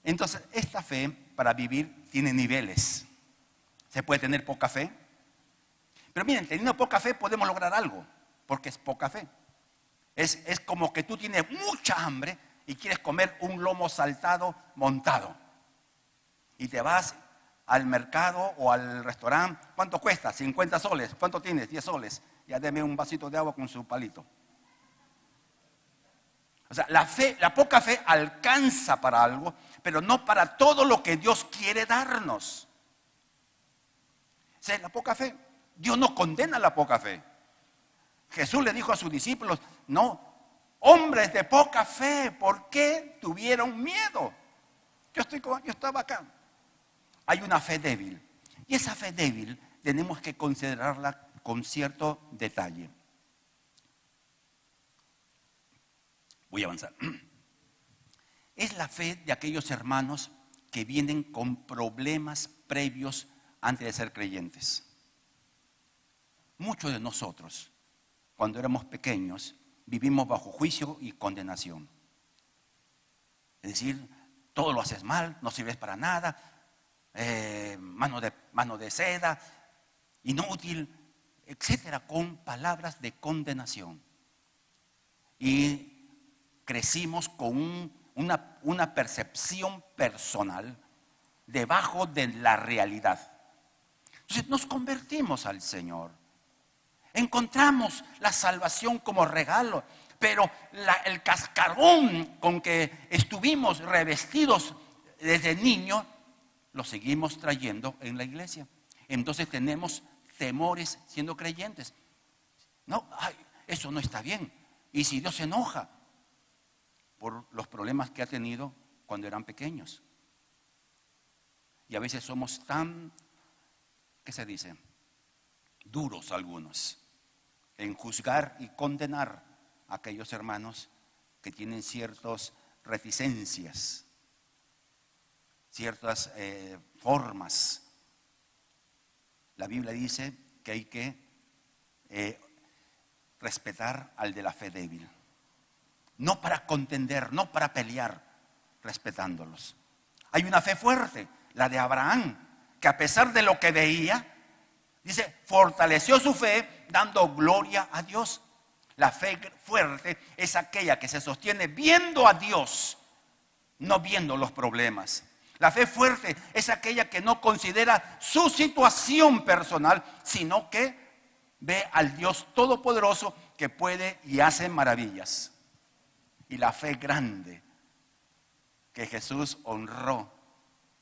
Entonces, esta fe para vivir tiene niveles. Se puede tener poca fe, Pero miren, teniendo poca fe podemos lograr algo, porque es poca fe. Es como que tú tienes mucha hambre y quieres comer un lomo saltado montado. Y te vas al mercado o al restaurante. ¿Cuánto cuesta? 50 soles. ¿Cuánto tienes? 10 soles. Ya deme un vasito de agua con su palito. O sea, la poca fe alcanza para algo, pero no para todo lo que Dios quiere darnos. O sea, la poca fe. Dios no condena la poca fe. Jesús le dijo a sus discípulos, no, hombres de poca fe, ¿por qué tuvieron miedo? Yo estaba acá. Hay una fe débil. Y esa fe débil tenemos que considerarla con cierto detalle. Voy a avanzar. Es la fe de aquellos hermanos que vienen con problemas previos antes de ser creyentes. Muchos de nosotros, cuando éramos pequeños, vivimos bajo juicio y condenación. Es decir, todo lo haces mal, no sirves para nada, mano de seda, inútil, etcétera, con palabras de condenación. Y crecimos con una percepción personal debajo de la realidad. Entonces nos convertimos al Señor. Encontramos la salvación como regalo, pero el cascarón con que estuvimos revestidos desde niño, lo seguimos trayendo en la iglesia. Entonces tenemos temores siendo creyentes. No, eso no está bien. Y si Dios se enoja por los problemas que ha tenido cuando eran pequeños. Y a veces somos tan, ¿qué se dice? Duros algunos en juzgar y condenar a aquellos hermanos que tienen ciertas reticencias, ciertas formas. La Biblia dice que hay que respetar al de la fe débil. No para contender, no para pelear, respetándolos. Hay una fe fuerte, la de Abraham, que a pesar de lo que veía, dice, fortaleció su fe dando gloria a Dios. La fe fuerte es aquella que se sostiene viendo a Dios, no viendo los problemas. La fe fuerte es aquella que no considera su situación personal, sino que ve al Dios Todopoderoso que puede y hace maravillas. Y la fe grande que Jesús honró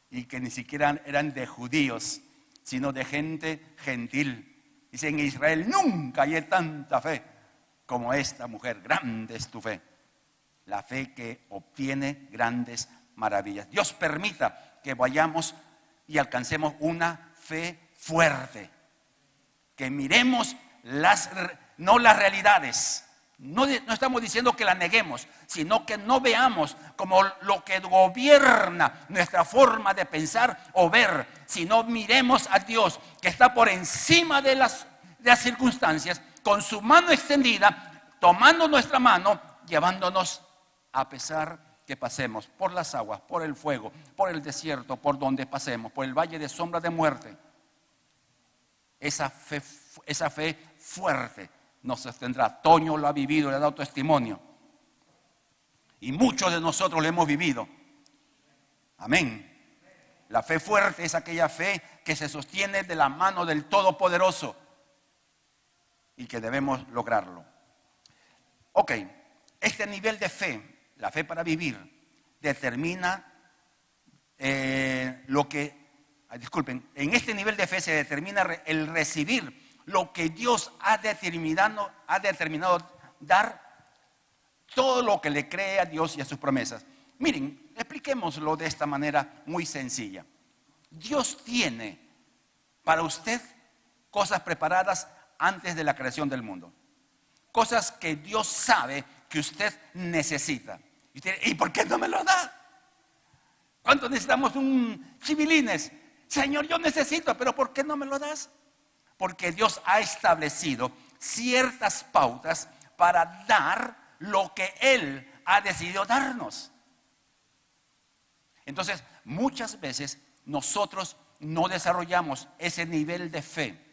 y que ni siquiera eran de judíos, sino de gente gentil. Dice, en Israel nunca hay tanta fe como esta mujer. Grande es tu fe. La fe que obtiene grandes maravillas. Dios permita que vayamos y alcancemos una fe fuerte. Que miremos no las realidades. No estamos diciendo que la neguemos, sino que no veamos como lo que gobierna nuestra forma de pensar o ver, sino miremos a Dios que está por encima de las circunstancias, con su mano extendida, tomando nuestra mano, llevándonos a pesar que pasemos por las aguas, por el fuego, por el desierto, por donde pasemos, por el valle de sombra de muerte. Esa fe fuerte nos sostendrá. Toño lo ha vivido, le ha dado testimonio. Y muchos de nosotros lo hemos vivido. Amén. La fe fuerte es aquella fe que se sostiene de la mano del Todopoderoso y que debemos lograrlo. Ok, este nivel de fe, la fe para vivir, determina en este nivel de fe se determina el recibir lo que Dios ha determinado dar, todo lo que le cree a Dios y a sus promesas. Miren, expliquémoslo de esta manera muy sencilla. Dios tiene para usted cosas preparadas antes de la creación del mundo. Cosas que Dios sabe que usted necesita. ¿Y por qué no me lo da? ¿Cuánto necesitamos civilines? Señor, yo necesito, pero ¿por qué no me lo das? Porque Dios ha establecido ciertas pautas para dar lo que Él ha decidido darnos. Entonces, muchas veces nosotros no desarrollamos ese nivel de fe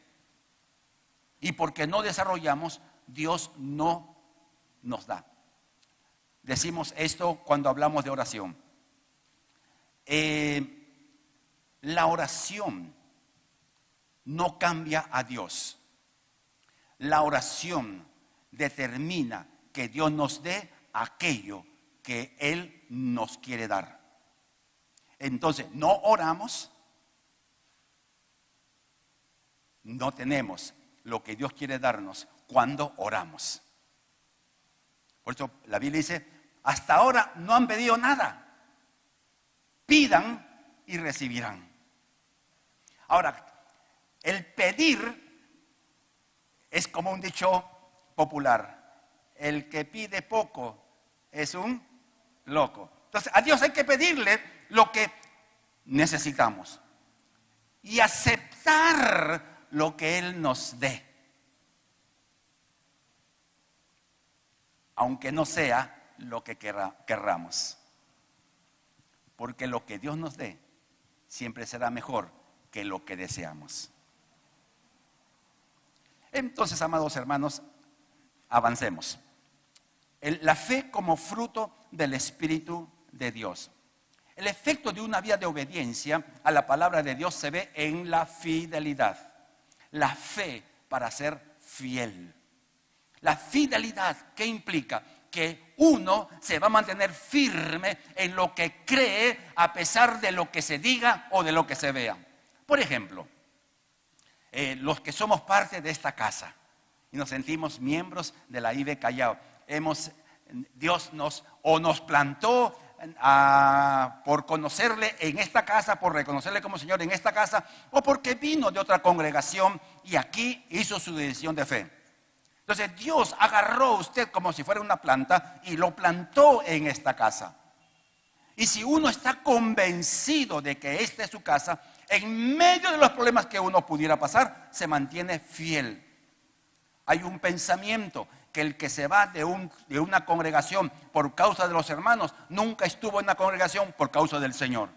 Y porque no desarrollamos, Dios no nos da. Decimos esto cuando hablamos de oración. La oración no cambia a Dios. La oración determina que Dios nos dé aquello que Él nos quiere dar. Entonces, no oramos, no tenemos lo que Dios quiere darnos cuando oramos. Por eso la Biblia dice, hasta ahora no han pedido nada. Pidan y recibirán. Ahora, el pedir es como un dicho popular. El que pide poco es un loco. Entonces, a Dios hay que pedirle lo que necesitamos y aceptar lo que Él nos dé, aunque no sea lo que querramos, porque lo que Dios nos dé siempre será mejor que lo que deseamos. Entonces, amados hermanos, avancemos. La fe como fruto del Espíritu de Dios. El efecto de una vida de obediencia a la palabra de Dios se ve en la fidelidad. La fe para ser fiel. La fidelidad, ¿qué implica? Que uno se va a mantener firme en lo que cree a pesar de lo que se diga o de lo que se vea. Por ejemplo, los que somos parte de esta casa y nos sentimos miembros de la IB Callao, Dios nos plantó por conocerle en esta casa, por reconocerle como Señor en esta casa, o porque vino de otra congregación y aquí hizo su decisión de fe. Entonces Dios agarró a usted como si fuera una planta y lo plantó en esta casa. Y si uno está convencido de que esta es su casa, en medio de los problemas que uno pudiera pasar, se mantiene fiel. Hay un pensamiento que el que se va de una congregación por causa de los hermanos, nunca estuvo en una congregación por causa del Señor.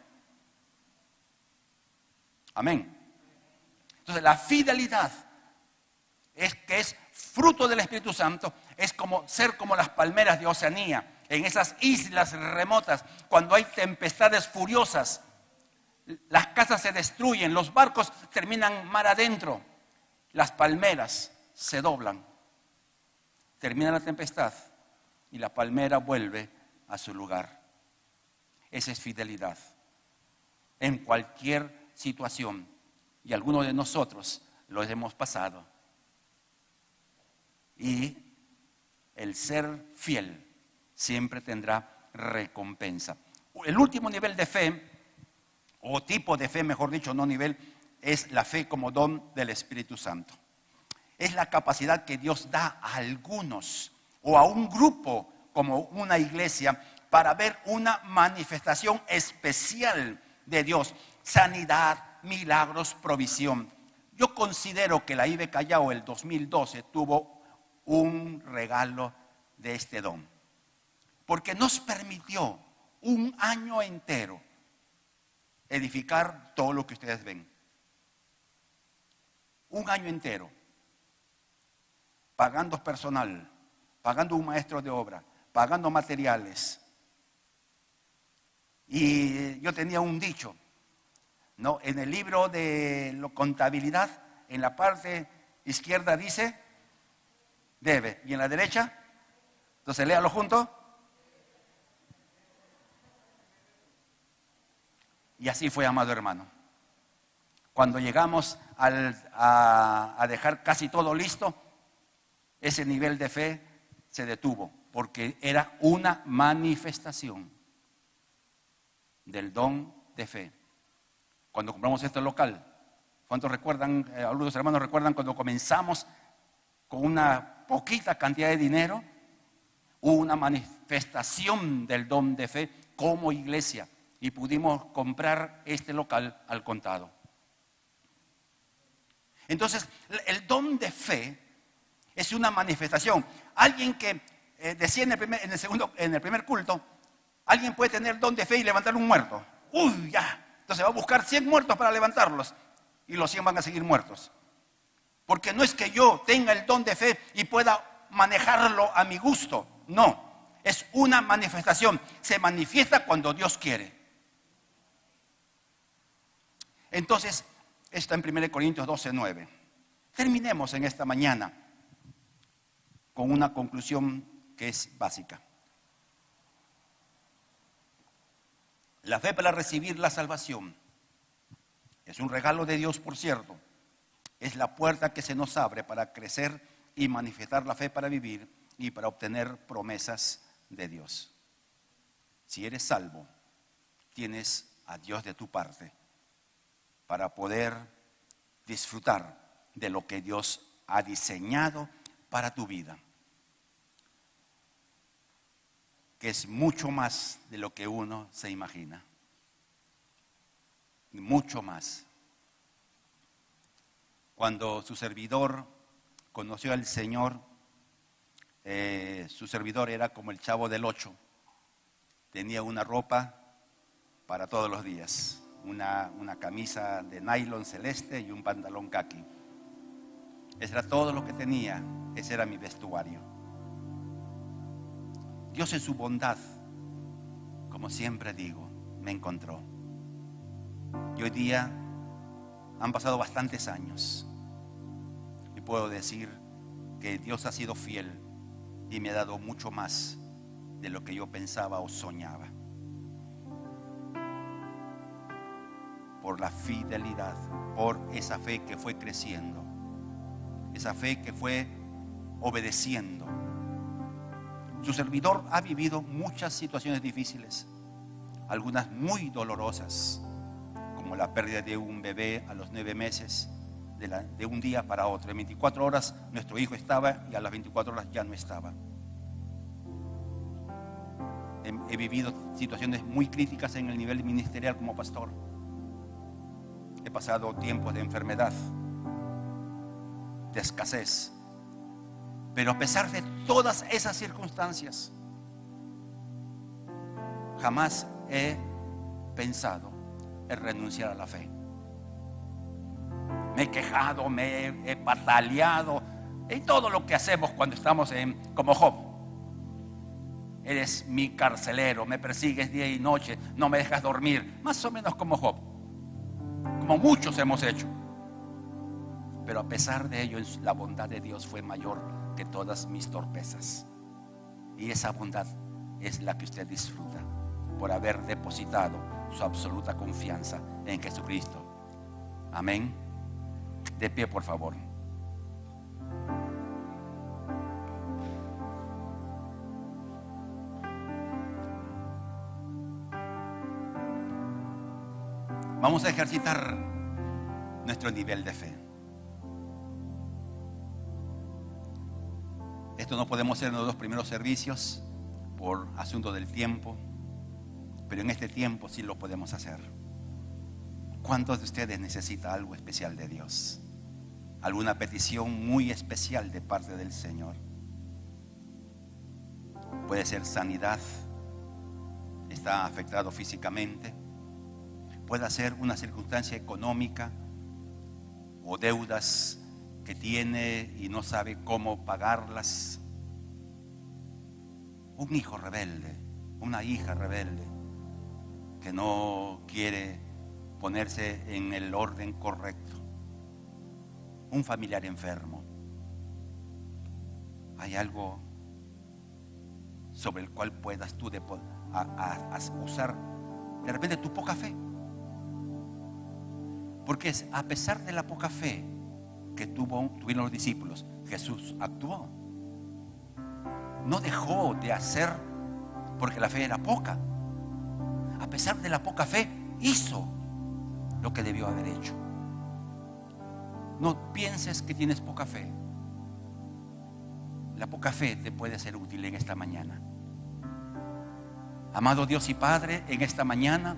Amén. Entonces la fidelidad que es fruto del Espíritu Santo, es como ser como las palmeras de Oceanía, en esas islas remotas, cuando hay tempestades furiosas, las casas se destruyen, los barcos terminan mar adentro, las palmeras se doblan, termina la tempestad y la palmera vuelve a su lugar. Esa es fidelidad en cualquier situación, y algunos de nosotros lo hemos pasado. Y el ser fiel siempre tendrá recompensa. El último nivel de fe, o tipo de fe, mejor dicho, no nivel, es la fe como don del Espíritu Santo. Es la capacidad que Dios da a algunos o a un grupo como una iglesia para ver una manifestación especial de Dios. Sanidad, milagros, provisión. Yo considero que la IB Callao el 2012 tuvo un regalo de este don, porque nos permitió un año entero edificar todo lo que ustedes ven. Un año entero, pagando personal, pagando un maestro de obra, pagando materiales. Y yo tenía un dicho, ¿no? En el libro de contabilidad, en la parte izquierda dice debe, y en la derecha, entonces léalo junto. Y así fue, amado hermano. Cuando llegamos a dejar casi todo listo, ese nivel de fe se detuvo, porque era una manifestación del don de fe. Cuando compramos este local, ¿cuántos recuerdan, algunos hermanos recuerdan cuando comenzamos con una poquita cantidad de dinero? Hubo una manifestación del don de fe como iglesia y pudimos comprar este local al contado. Entonces, el don de fe es una manifestación. Alguien que decía en el primer culto, alguien puede tener don de fe y levantar un muerto. ¡Uy, ya! Entonces va a buscar 100 muertos para levantarlos y los 100 van a seguir muertos. Porque no es que yo tenga el don de fe y pueda manejarlo a mi gusto. No, es una manifestación. Se manifiesta cuando Dios quiere. Entonces, está en 1 Corintios 12:9. Terminemos en esta mañana con una conclusión que es básica. La fe para recibir la salvación es un regalo de Dios, por cierto. Es la puerta que se nos abre para crecer y manifestar la fe para vivir y para obtener promesas de Dios. Si eres salvo, tienes a Dios de tu parte para poder disfrutar de lo que Dios ha diseñado para tu vida, que es mucho más de lo que uno se imagina. Mucho más. Cuando su servidor conoció al Señor, su servidor era como el Chavo del Ocho. Tenía una ropa para todos los días, una camisa de nylon celeste y un pantalón caqui. Eso era todo lo que tenía, ese era mi vestuario. Dios en su bondad, como siempre digo, me encontró. Y hoy día han pasado bastantes años y puedo decir que Dios ha sido fiel y me ha dado mucho más de lo que yo pensaba o soñaba. Por la fidelidad, por esa fe que fue creciendo, esa fe que fue obedeciendo. Su servidor ha vivido muchas situaciones difíciles, algunas muy dolorosas, como la pérdida de un bebé a los 9 meses, de un día para otro. En 24 horas nuestro hijo estaba y a las 24 horas ya no estaba. He vivido situaciones muy críticas en el nivel ministerial como pastor. He pasado tiempos de enfermedad, de escasez. Pero a pesar de todas esas circunstancias, jamás he pensado en renunciar a la fe. Me he quejado, me he pataleado en todo lo que hacemos cuando estamos como Job. Eres mi carcelero, me persigues día y noche, no me dejas dormir. Más o menos como Job, como muchos hemos hecho. Pero a pesar de ello, la bondad de Dios fue mayor que todas mis torpezas. Y esa bondad es la que usted disfruta por haber depositado su absoluta confianza en Jesucristo. Amén. De pie, por favor. Vamos a ejercitar nuestro nivel de fe. Esto no podemos hacer en los 2 primeros servicios por asunto del tiempo, pero en este tiempo sí lo podemos hacer. ¿Cuántos de ustedes necesitan algo especial de Dios? ¿Alguna petición muy especial de parte del Señor? Puede ser sanidad, está afectado físicamente. Puede ser una circunstancia económica o deudas que tiene y no sabe cómo pagarlas. Un hijo rebelde, una hija rebelde que no quiere ponerse en el orden correcto. Un familiar enfermo. Hay algo sobre el cual puedas tú usar de repente tu poca fe. Porque a pesar de la poca fe que tuvieron los discípulos, Jesús actuó. No dejó de hacer porque la fe era poca. A pesar de la poca fe, hizo lo que debió haber hecho. No pienses que tienes poca fe. La poca fe te puede ser útil en esta mañana. Amado Dios y Padre, en esta mañana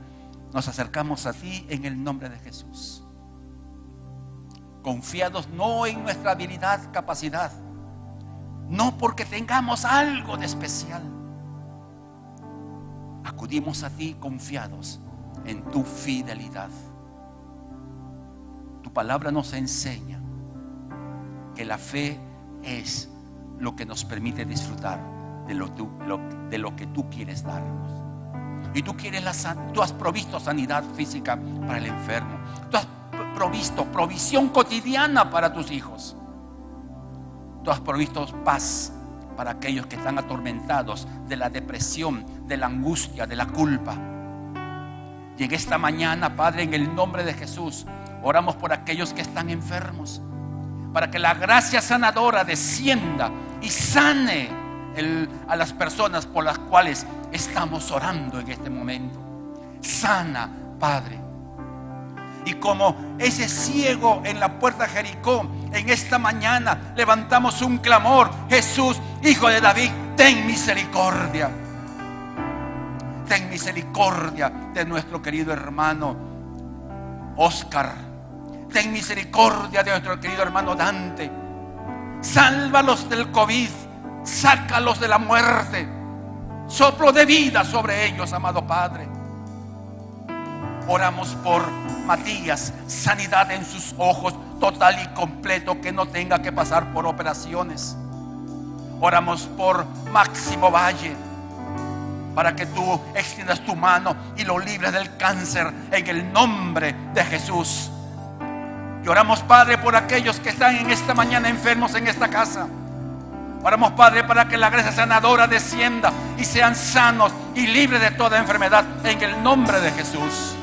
nos acercamos a ti en el nombre de Jesús, confiados no en nuestra habilidad, capacidad, no porque tengamos algo de especial. Acudimos a ti confiados en tu fidelidad. Tu palabra nos enseña que la fe es lo que nos permite disfrutar de lo que tú quieres darnos. Y tú has provisto sanidad física para el enfermo. Tú has provisto provisión cotidiana para tus hijos. Tú has provisto paz para aquellos que están atormentados de la depresión, de la angustia, de la culpa. Y en esta mañana, Padre, en el nombre de Jesús, oramos por aquellos que están enfermos, para que la gracia sanadora descienda y sane a las personas por las cuales estamos orando en este momento. Sana, Padre. Y como ese ciego en la puerta de Jericó, en esta mañana levantamos un clamor: Jesús, Hijo de David, ten misericordia. Ten misericordia de nuestro querido hermano Oscar. Ten misericordia de nuestro querido hermano Dante. Sálvalos del COVID. Sácalos de la muerte. Soplo de vida sobre ellos, amado Padre. Oramos por Matías, sanidad en sus ojos total y completo, que no tenga que pasar por operaciones. Oramos por Máximo Valle, para que tú extiendas tu mano y lo libres del cáncer en el nombre de Jesús. Y oramos, Padre, por aquellos que están en esta mañana enfermos en esta casa. Oramos, Padre, para que la gracia sanadora descienda y sean sanos y libres de toda enfermedad en el nombre de Jesús.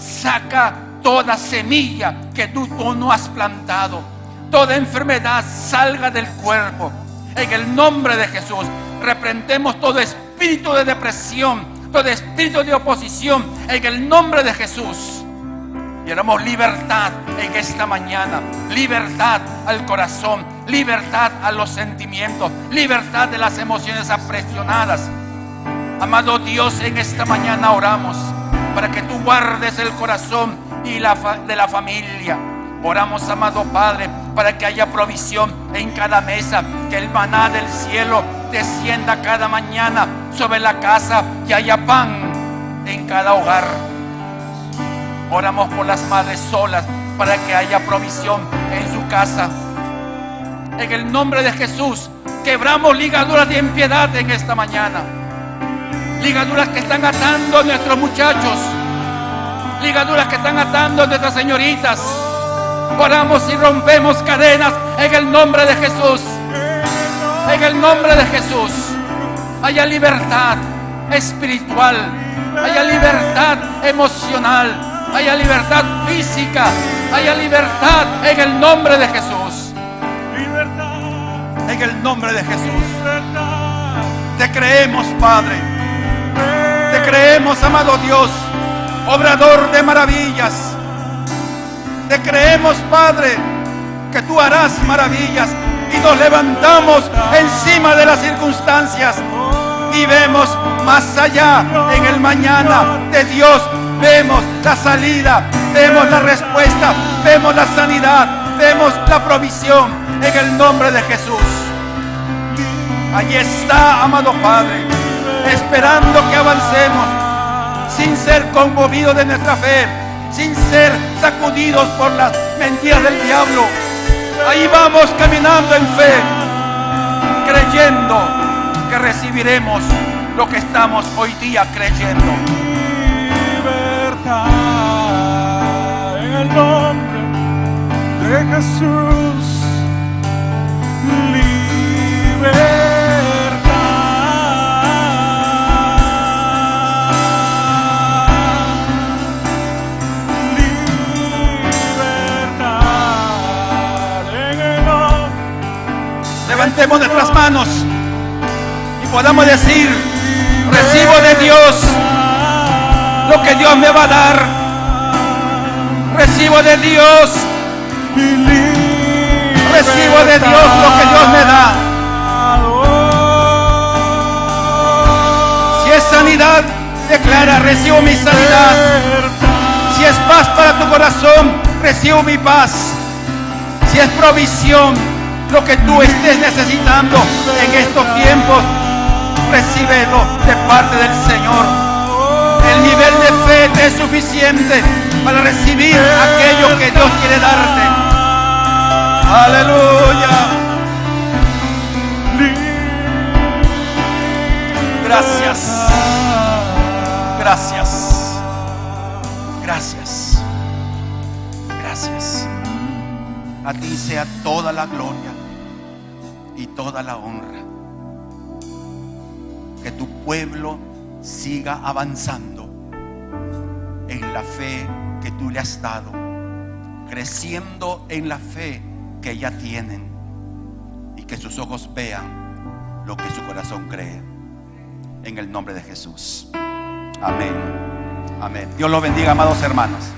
Saca toda semilla que tú no has plantado. Toda enfermedad salga del cuerpo en el nombre de Jesús. Reprendemos todo espíritu de depresión, todo espíritu de oposición en el nombre de Jesús. Y oramos libertad en esta mañana. Libertad al corazón, libertad a los sentimientos, libertad de las emociones apresionadas. Amado Dios, en esta mañana oramos para que tú guardes el corazón y de la familia. Oramos, amado Padre, para que haya provisión en cada mesa, que el maná del cielo descienda cada mañana sobre la casa, que haya pan en cada hogar. Oramos por las madres solas, para que haya provisión en su casa. En el nombre de Jesús, quebramos ligaduras de impiedad en esta mañana. Ligaduras que están atando a nuestros muchachos, ligaduras que están atando a nuestras señoritas. Oramos y rompemos cadenas en el nombre de Jesús. En el nombre de Jesús haya libertad espiritual, haya libertad emocional, haya libertad física, haya libertad en el nombre de Jesús. En el nombre de Jesús. Te creemos, Padre. Te creemos, amado Dios, obrador de maravillas. Te creemos, Padre, que tú harás maravillas, y nos levantamos encima de las circunstancias y vemos más allá. En el mañana de Dios vemos la salida, vemos la respuesta, vemos la sanidad, vemos la provisión en el nombre de Jesús. Allí está, amado Padre, esperando que avancemos sin ser conmovidos de nuestra fe, sin ser sacudidos por las mentiras del diablo. Ahí vamos caminando en fe, creyendo que recibiremos lo que estamos hoy día creyendo. Libertad en el nombre de Jesús. Levantemos nuestras manos y podamos decir: recibo de Dios lo que Dios me va a dar. Recibo de Dios. Recibo de Dios lo que Dios me da. Si es sanidad, declara: recibo mi sanidad. Si es paz para tu corazón, recibo mi paz. Si es provisión, lo que tú estés necesitando en estos tiempos, recíbelo de parte del Señor. El nivel de fe te es suficiente para recibir aquello que Dios quiere darte. Aleluya. Gracias. Gracias. Gracias. Gracias. A ti sea toda la gloria y toda la honra. Que tu pueblo siga avanzando en la fe que tú le has dado, creciendo en la fe que ya tienen, y que sus ojos vean lo que su corazón cree. En el nombre de Jesús. Amén. Amén. Dios los bendiga, amados hermanos.